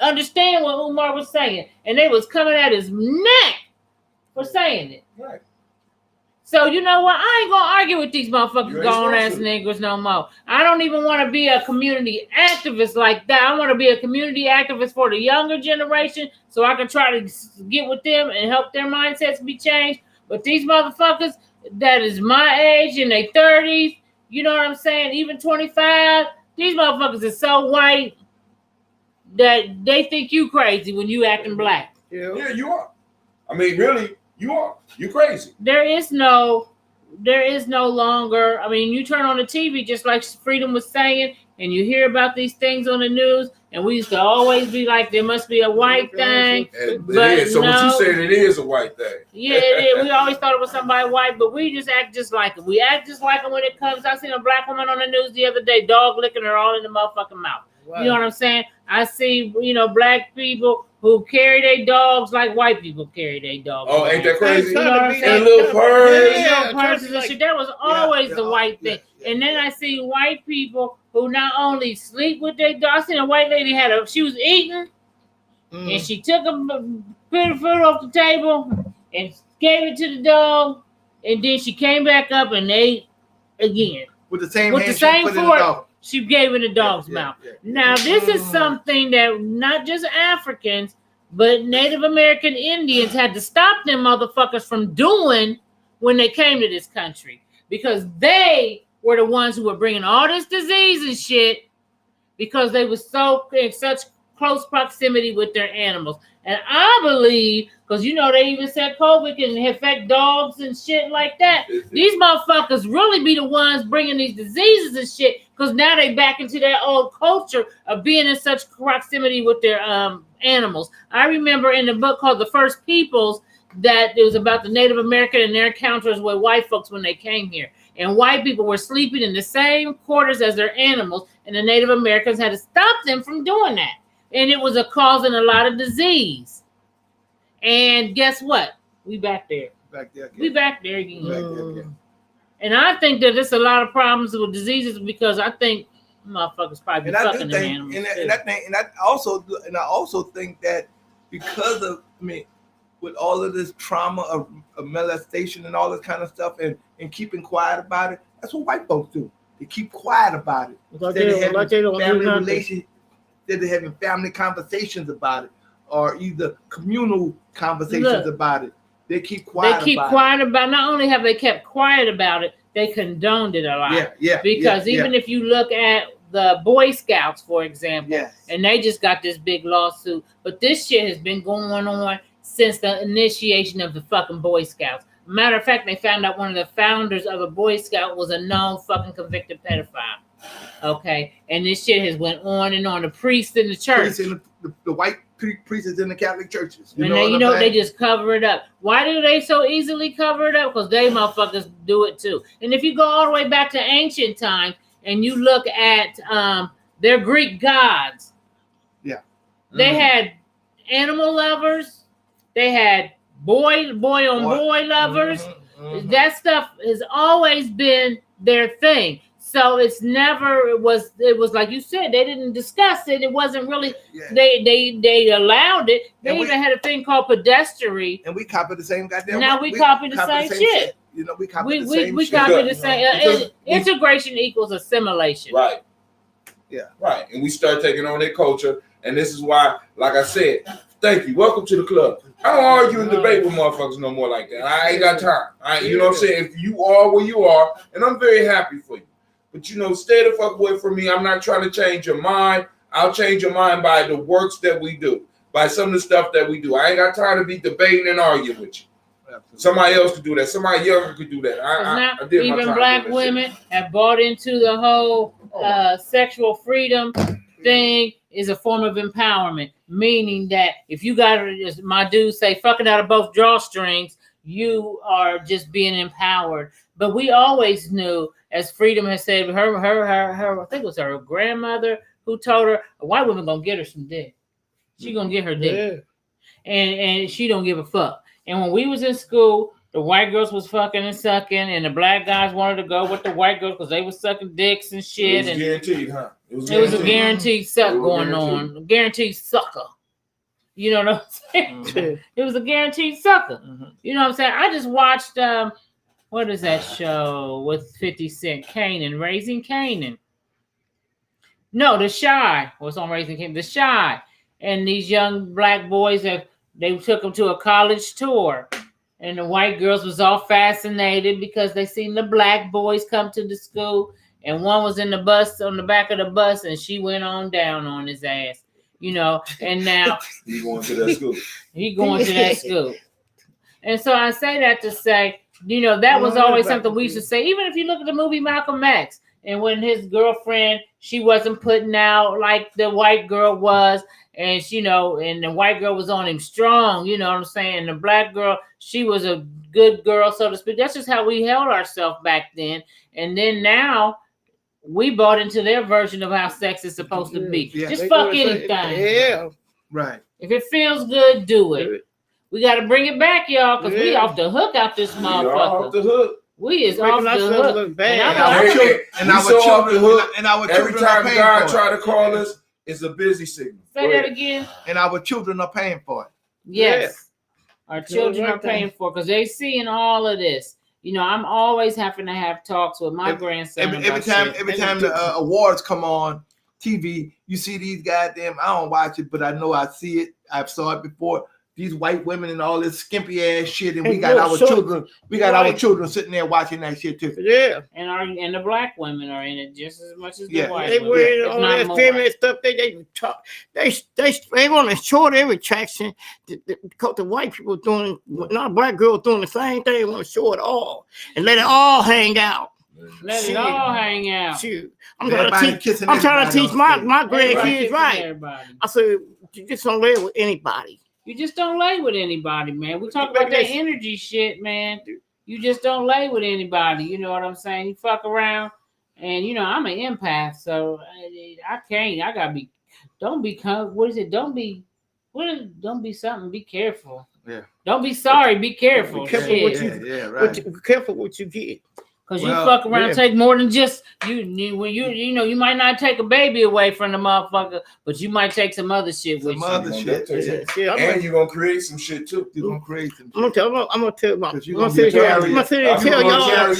understand what Umar was saying, and they was coming at his neck for saying it. Right. So you know what? I ain't gonna argue with these motherfuckers gone ass niggas no more. I don't even want to be a community activist like that. I want to be a community activist for the younger generation, so I can try to get with them and help their mindsets be changed. But these motherfuckers that is my age in their 30s, you know what I'm saying? Even 25, these motherfuckers is so white that they think you crazy when you acting black. Yeah, you are. I mean, really, you are. You crazy. There is no longer. I mean, you turn on the TV, just like Freedom was saying, and you hear about these things on the news, and we used to always be like, there must be a white thing. But so what you saying, it is a white thing. Yeah, it is. We always thought it was somebody white, but we just act just like it. We act just like it when it comes. I seen a black woman on the news the other day, dog licking her all in the motherfucking mouth. Wow. You know what I'm saying? I see, black people who carry their dogs like white people carry their dogs. Oh, ain't that crazy? You know what I'm saying? And little purrs. Purses and shit. That was always the white thing. And then I see white people who not only sleep with their dogs. I seen a white lady she was eating, and she took a bit of food off the table and gave it to the dog, and then she came back up and ate again. With the same fork. She gave it in the dog's mouth. Now, this is something that not just Africans, but Native American Indians had to stop them motherfuckers from doing when they came to this country. Because they were the ones who were bringing all this disease and shit because they were so in such close proximity with their animals. And I believe, because they even said COVID can affect dogs and shit like that. These motherfuckers really be the ones bringing these diseases and shit, because now they back into their old culture of being in such proximity with their animals. I remember in the book called The First Peoples that it was about the Native American and their encounters with white folks when they came here. And white people were sleeping in the same quarters as their animals, and the Native Americans had to stop them from doing that. And it was causing a lot of disease. And guess what? We back there. We back there again. And I think that there's a lot of problems with diseases because I think motherfuckers probably fucking them animals. And I also think that because of, with all of this trauma of molestation and all this kind of stuff and keeping quiet about it, that's what white folks do. They keep quiet about it. They're having family conversations about it, or either communal conversations about it. They keep quiet. Not only have they kept quiet about it, they condoned it a lot. Because even if you look at the Boy Scouts, for example, and they just got this big lawsuit, but this shit has been going on since the initiation of the fucking Boy Scouts. Matter of fact, they found out one of the founders of a Boy Scout was a known fucking convicted pedophile. Okay, and this shit has went on and on. The priests in the church, the white priests in the Catholic churches, they just cover it up. Why do they so easily cover it up? Because they motherfuckers do it too. And if you go all the way back to ancient times and you look at their Greek gods, they had animal lovers, they had boy on boy lovers. That stuff has always been their thing. So it was like you said, they didn't discuss it. It wasn't really, they allowed it. They even had a thing called pedestry. And we copied the same goddamn. Now we copy the same shit. We copy the same shit. We copy the same. Integration equals assimilation. Right. Yeah. Right. And we start taking on their culture. And this is why, like I said, thank you. Welcome to the club. I don't argue and debate with motherfuckers no more like that. I ain't got time. You know what I'm saying? If you are where you are, and I'm very happy for you. But, stay the fuck away from me. I'm not trying to change your mind. I'll change your mind by the works that we do, by some of the stuff that we do. I ain't got time to be debating and arguing with you. Absolutely. Somebody else could do that. Somebody younger could do that. I did even black women have bought into the whole sexual freedom thing is a form of empowerment, meaning that if you got, as my dude say, fucking out of both drawstrings, you are just being empowered. But we always knew, as Freedom has said, her I think it was her grandmother who told her a white woman gonna get her some dick. She gonna get her dick, and she don't give a fuck. And when we was in school, the white girls was fucking and sucking, and the black guys wanted to go with the white girls because they was sucking dicks and shit. It was guaranteed, huh? It was a guaranteed suck going on. A guaranteed sucker. You know what I'm saying? Mm-hmm. It was a guaranteed sucker. Mm-hmm. You know what I'm saying? I just watched what is that show with 50 Cent? Canaan, Raising Canaan. No, The Shy was on Raising Canaan. The Shy. And these young black boys, they took them to a college tour. And the white girls was all fascinated because they seen the black boys come to the school. And one was in the bus, on the back of the bus, and she went on down on his ass. You know, and now he going to that school. He going to that school. And so I say that to say, you know, that was always something we used to say. Even if you look at the movie Malcolm X, and when his girlfriend, she wasn't putting out like the white girl was, and she, you know, and the white girl was on him strong, you know what I'm saying? The black girl, she was a good girl, so to speak. That's just how we held ourselves back then. And then now, we bought into their version of how sex is supposed to be. Yeah. Just fuck anything. Yeah. Right. If it feels good, do it. We got to bring it back, y'all, because we off the hook out this motherfucker. Off the hook. We is off the hook. And our children, every time God try to call us, it's a busy signal. Say that again. And our children are paying for it. Yes. Yeah. Our children are paying for it because they seeing all of this. You know, I'm always having to have talks with my grandson. Every time the awards come on TV, you see these goddamn. I don't watch it, but I know I see it. I've saw it before. These white women and all this skimpy ass shit, and we got our children. We got our children sitting there watching that shit too. Yeah, and the black women are in it just as much as the white. They wear all that feminine stuff. They want to short every traction. Because the white people doing, not black girls doing the same thing. They want to show it all and let it all hang out. Let it all hang out. Shoot. I'm trying to teach my grandkids right. Everybody. I said, you just don't live with anybody. You just don't lay with anybody, man. We talk about that energy shit, man. You just don't lay with anybody. You know what I'm saying? You fuck around, and you know I'm an empath, so I can't. I gotta be. Don't become. What is it? Don't be something. Be careful. Yeah. Don't be sorry. Be careful. Be careful what you. Right. Be careful what you get. Because you fuck around, take more than just you know, you might not take a baby away from the motherfucker, but you might take some other shit with you. Yeah, and you're gonna create some shit too. You're gonna create some shit. I'm gonna sit here and tell y'all.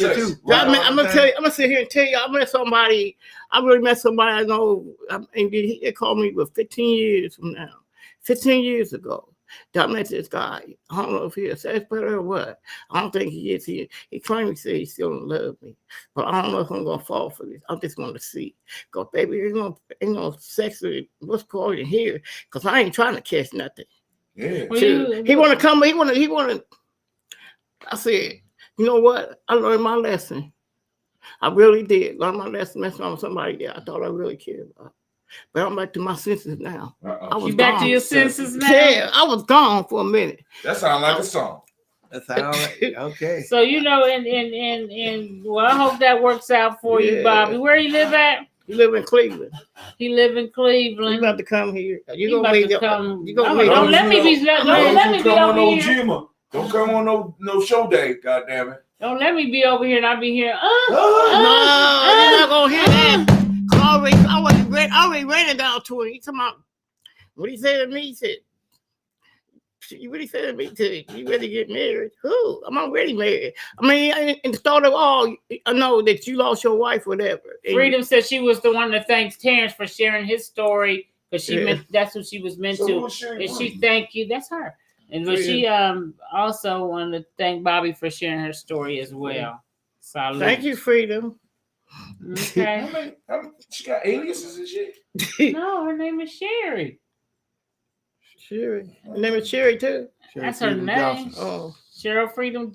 I'm gonna sit here and tell y'all. I met somebody. I really met somebody I know, and they called me with 15 years from now. 15 years ago. I met this guy. I don't know if he's a sex predator or what. I don't think he is. He claims he said he still don't love me. But I don't know if I'm going to fall for this. I just want to see. Because, baby, ain't no sex with what's called in here. Because I ain't trying to catch nothing. Yeah. He want to come. He want to. I said, you know what? I learned my lesson. I really did. Learn my lesson. Messing with somebody that I thought I really cared about. But I'm back to my senses now. You back to your senses now? Yeah, I was gone for a minute. That sounds like a song. That sounds like okay. So you know, and well, I hope that works out for you, Bobby. Where you live at? You live in Cleveland. He live in Cleveland. You about to come here. You gonna come? Don't let me be. Don't let me be over here. Don't come on no show day. God damn it. Don't let me be over here and I be here. No, you're not gonna hear that. I already ran it down to him. He talking about what he said to me. He said, "What he said to me? You ready to get married? Who? I'm already married. I mean, in the start of all, I know that you lost your wife, whatever." Freedom said she was the one that thanks Terrence for sharing his story because she meant that's what she was meant to. And she thank you. That's her. And but she also wanted to thank Bobby for sharing her story as well. Salute. Thank you, Freedom. Okay. She got aliases and shit. No, her name is Sherry. Sherry. Her name is Sherry too. That's her name. Oh. Cheryl Freedom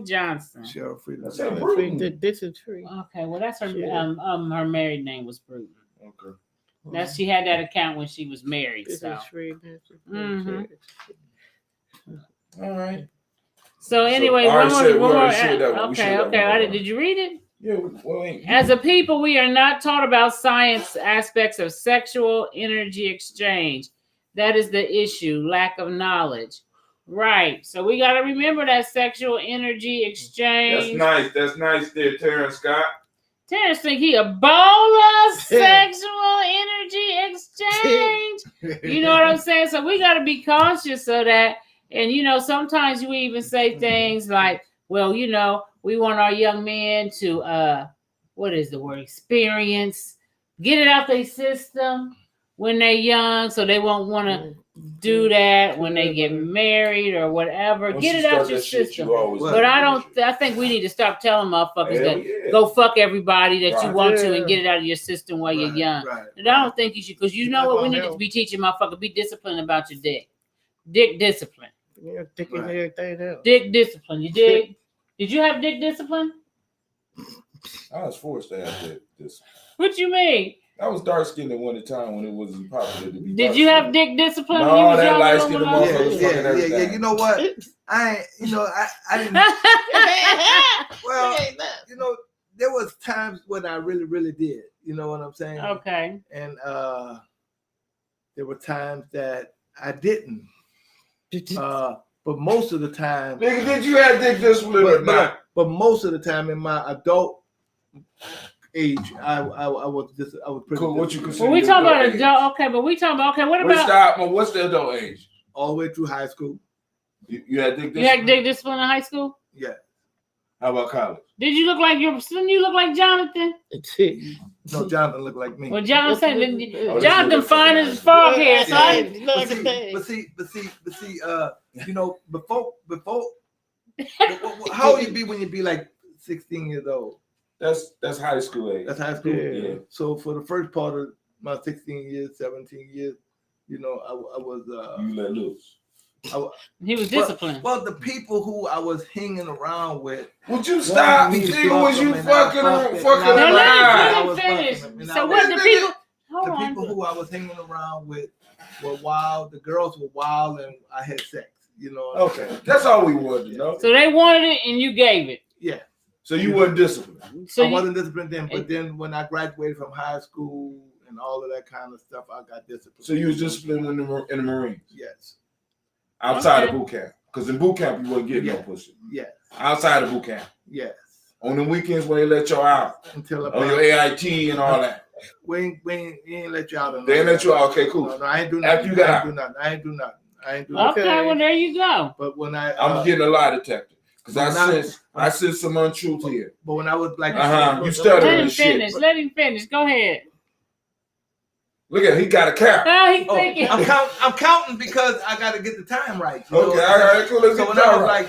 Johnson. Cheryl Freedom. That's it. Johnson. This is true. Okay, well that's her. Yeah. Her married name was Bruton. Okay. That's she had that account when she was married. This So. is true. Mhm. All right. So anyway, I one already more. shared that one. We shared that one. Did you read it? Yeah. Well, As a people, we are not taught about science aspects of sexual energy exchange. That is the issue, lack of knowledge. Right. So we got to remember that sexual energy exchange. That's nice there, Terrence Scott. Terrence think he a baller sexual energy exchange. You know what I'm saying? So we got to be conscious of that. And, you know, sometimes we even say things like, well, you know, we want our young men to, what is the word? Experience, get it out their system when they're young, so they won't want to do that when they get married or whatever. Once get you it out start your that shit, system. you always But I think we need to stop telling motherfuckers Hell that yeah. go fuck everybody that you Right. want to and get it out of your system while you're young. Right. And I don't think you should, because you know what we need to be teaching motherfuckers, be disciplined about your dick. Dick discipline. Yeah, dick and everything else. Dick discipline. You dig? Did you have dick discipline? I was forced to have this. What you mean? I was dark skinned at one time when it wasn't popular to be. Did you have dick discipline? No, when you was that young, light skinned Lil Mama? motherfucker. Yeah. You know what? I didn't. Well, you know, there was times when I really, really did. You know what I'm saying? Okay. And there were times that I didn't. But most of the time, Nigga, did you have dick discipline or not? But most of the time in my adult age, I was pretty. Cool. What you consider? Well, we your talking about adult adult. age? Okay, but we talking about okay. What What's about what's the adult age? all the way through high school. You had dick discipline? you had dick discipline in high school? Yeah. How about college? Did you look like your? Didn't you look like Jonathan? No, Jonathan looked like me. Well, Jonathan fine as frog hair. So But see, you know, before, how old you be when you be like 16 years old? That's high school age. That's high school. Yeah. So for the first part of my 16 years, 17 years, you know, I was. You let loose. He was disciplined. Well, the people who I was hanging around with. Would you stop? Nigga, was you fucking around? Let him finish. So what the people? The people who I was hanging around with were wild. The girls were wild, and I had sex. You know. Okay, that's all we wanted to know. So they wanted it, and you gave it. Yeah. So you wasn't disciplined. So I wasn't disciplined then, but then when I graduated from high school and all of that kind of stuff, I got disciplined. So you was disciplined in the Marines? Yes. Outside of boot camp, because in boot camp you wasn't getting no pussy. Yes. Outside of boot camp. Yes. On the weekends when they let you out. Until on your AIT and all that. We ain't let you out. They ain't let you out. Okay, cool. No, I ain't do nothing. After you got out. I ain't do nothing. Okay, well there you go. But when I'm getting a lie detector because I sense some untruth here. But when I was like, you stuttering Let him and shit. finish. Let him finish. Go ahead. Look at he got a count. He's thinking. I'm counting because I got to get the time right. Okay, all right, cool. Let's So get when the I time was right.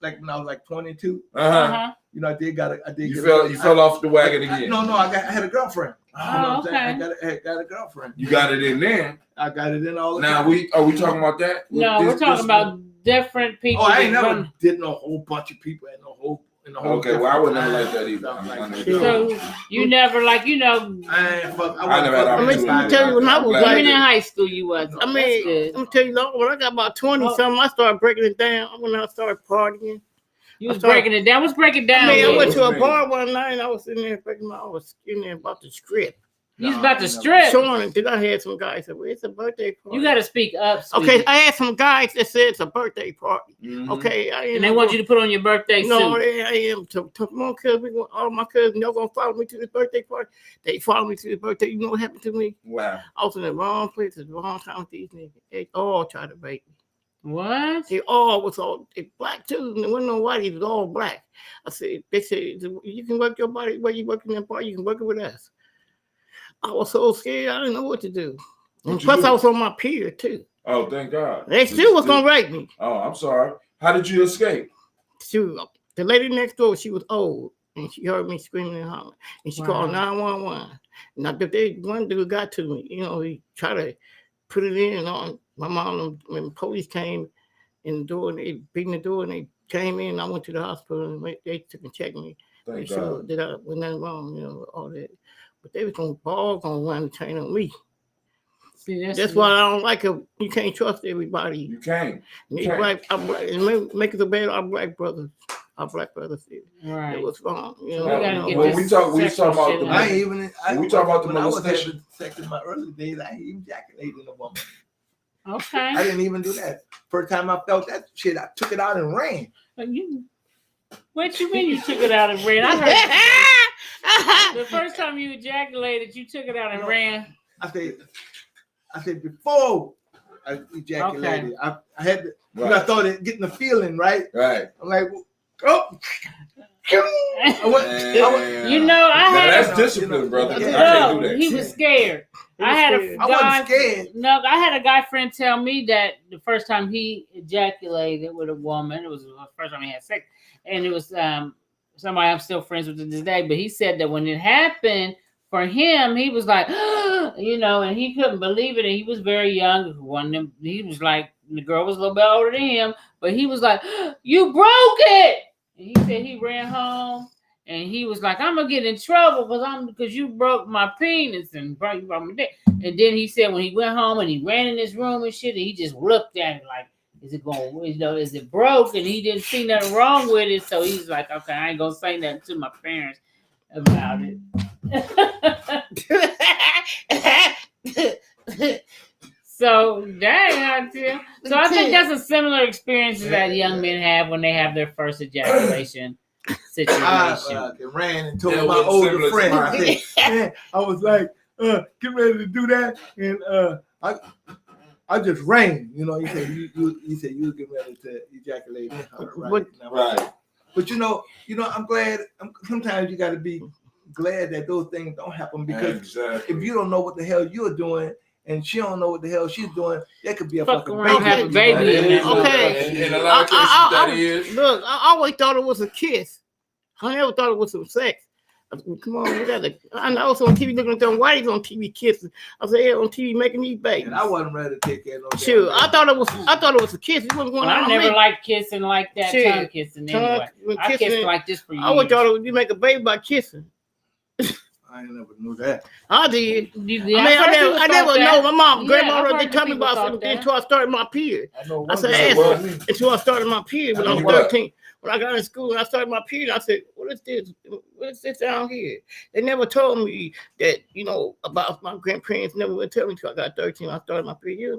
like when I was like 22, You know, I did. You fell off the wagon again. No, I had a girlfriend. Oh, okay. I got a girlfriend. You got it in there. I got it in all the now time. are we talking about that? No, we're talking about different people. Oh, I ain't never did no whole bunch of people and the whole. Okay, well I would never like that either. So you never I ain't fuck. I never had opportunity. Let me tell you when I was like, even in high school you was. I mean, let me tell you, when I got about 20 something, I started breaking it down. When I started partying. You was breaking it down. Let's break it down. I mean, I went to a bar one night and I was sitting there I was in there about to strip. You was about to strip. Showing it. Then I had some guys say, well, it's a birthday party. You got to speak up. Sweetie. Okay, I had some guys that said it's a birthday party. Mm-hmm. Okay, and they want you to put on your birthday suit. No, I am. Come on, cuz all my cousins, y'all gonna follow me to this birthday party. They follow me to this birthday. You know what happened to me? Wow. I was in the wrong place at the wrong time with these niggas. They all tried to bait me. What? They all was all black too. And there wasn't no white. It was all black. I said, they said, you can work your body where you work in that bar. You can work it with us. I was so scared. I didn't know what to do. And plus, I was on my peer too. Oh, thank God. They still was gonna rape me. Oh, I'm sorry. How did you escape? The lady next door, she was old, and she heard me screaming and hollering, and she called 911. Now, one dude got to me. You know, he tried to put it in on my mom. When the police came, in the door, and they beating the door, and they came in. I went to the hospital, and they took and checked me. They showed that I was nothing wrong, all that. But they was gonna run the chain on me. See, that's why I don't like it. You can't trust everybody. You can't. I'm black. And make it so bad. Our black brothers. Right. It was wrong. We talk about the. We talk about the molestation. Sex in my early days, I ain't even ejaculated in a woman. Okay. I didn't even do that. First time I felt that shit, I took it out and ran. What you mean you took it out and ran? I heard the first time you ejaculated, you took it out and ran. I said before I ejaculated, I had to, I started getting the feeling, right? Right. I'm like, oh. That's discipline, brother. I can't do that. He was scared. I had a guy friend tell me that the first time he ejaculated with a woman, it was the first time he had sex, and it was somebody I'm still friends with to this day. But he said that when it happened for him, he was like, and he couldn't believe it. And he was very young. He was like, the girl was a little bit older than him, but he was like, "You broke it." And he said he ran home and he was like, "I'm gonna get in trouble because you broke my penis and broke my dick." And then he said when he went home and he ran in his room and shit, and he just looked at it like, is it broke? And he didn't see nothing wrong with it. So he's like, okay, I ain't gonna say nothing to my parents about it. So dang, so I think that's a similar experience that young men have when they have their first ejaculation situation. I ran and told my older friend. I was like, get ready to do that, and I just ran. He said you was getting ready to ejaculate. Right. But I'm glad. Sometimes you got to be glad that those things don't happen, because if you don't know what the hell you're doing, and she don't know what the hell she's doing, that could be a fucking baby. Okay. In a lot of cases, that is. Look, I always thought it was a kiss. I never thought it was some sex. Come on, I was on TV looking at them whiteys on TV kissing. I said, on TV making these babies. And I wasn't ready to take care of no. Sure, I thought it was a kiss. It wasn't going on. I never liked kissing like that. Tongue kissing anyway. I kissed like this for years. I always thought you make a baby by kissing. I never knew that. I did. I never know. My mom, grandma, they told me about something until I started my period. I said, until I started my period when I was 13. When I got in school and I started my period, I said, what is this? What is this down here? They never told me that, about my grandparents. Never would tell me until I got 13. I started my period.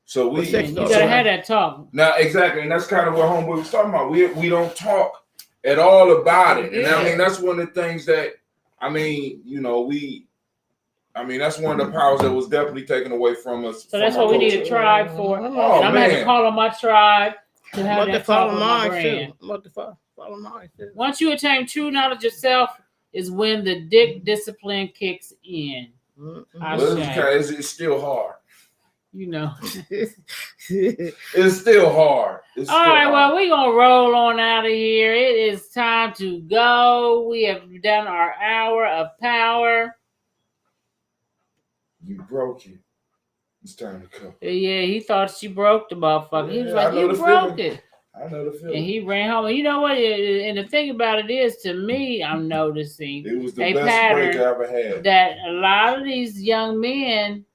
So you gotta have that talk. Now, exactly, and that's kind of what homeboy was talking about. We don't talk at all about it, and I mean that's one of the things that. That's one of the powers that was definitely taken away from us. So that's what we need a tribe for. I'm gonna have to call on my tribe to have that talk with my brand. Follow mine too. Once you attain true knowledge of self, is when the dick discipline kicks in. It's still hard. It's still hard. All right, well, we're going to roll on out of here. It is time to go. We have done our hour of power. You broke it. It's time to go. Yeah, he thought she broke the motherfucker. He was like, you broke it. I know the feeling. And he ran home. And you know what? And the thing about it is, to me, I'm noticing it was the best break I ever had. That a lot of these young men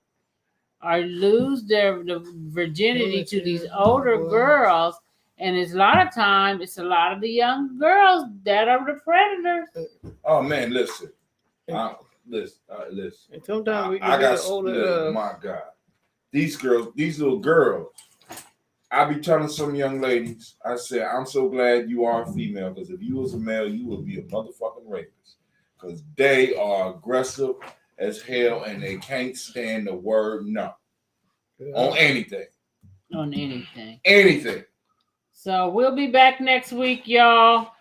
lose their virginity to these older girls, and it's a lot of times it's a lot of the young girls that are the predators. Oh man, listen. And sometimes we I got older. My God, these little girls. I be telling some young ladies, I said, I'm so glad you are a female, because if you was a male, you would be a motherfucking rapist, because they are aggressive as hell, and they can't stand the word no on anything. Anything. So we'll be back next week, y'all.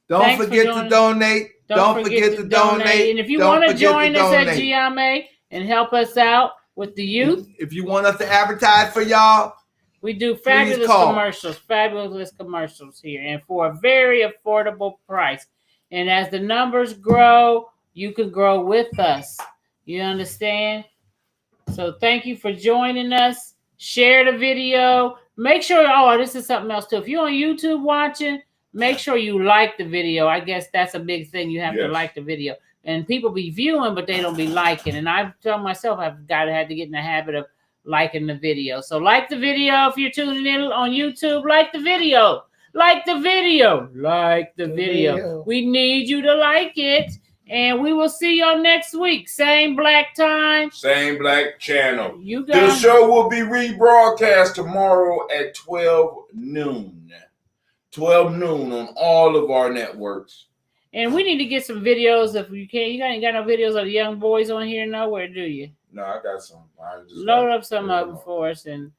Don't forget to donate. Don't forget to donate. And if you want to join us at GMA and help us out with the youth, if you want us to advertise for y'all, we do fabulous commercials here, and for a very affordable price. And as the numbers grow, you can grow with us. You understand? So thank you for joining us. Share the video. Make sure, oh, this is something else too. If you're on YouTube watching, make sure you like the video. I guess that's a big thing. You have to like the video. And people be viewing, but they don't be liking. And I tell myself I've had to get in the habit of liking the video. So like the video if you're tuning in on YouTube. Like the video. Like the video. Like the video. We need you to like it. And we will see y'all next week. Same black time. Same black channel. You guys. The show will be rebroadcast tomorrow at 12 noon. 12 noon on all of our networks. And we need to get some videos if you can. You ain't got no videos of the young boys on here nowhere, do you? No, I got some. Load up some of them for us. And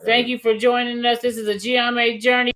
thank you for joining us. This is a GMA Journey.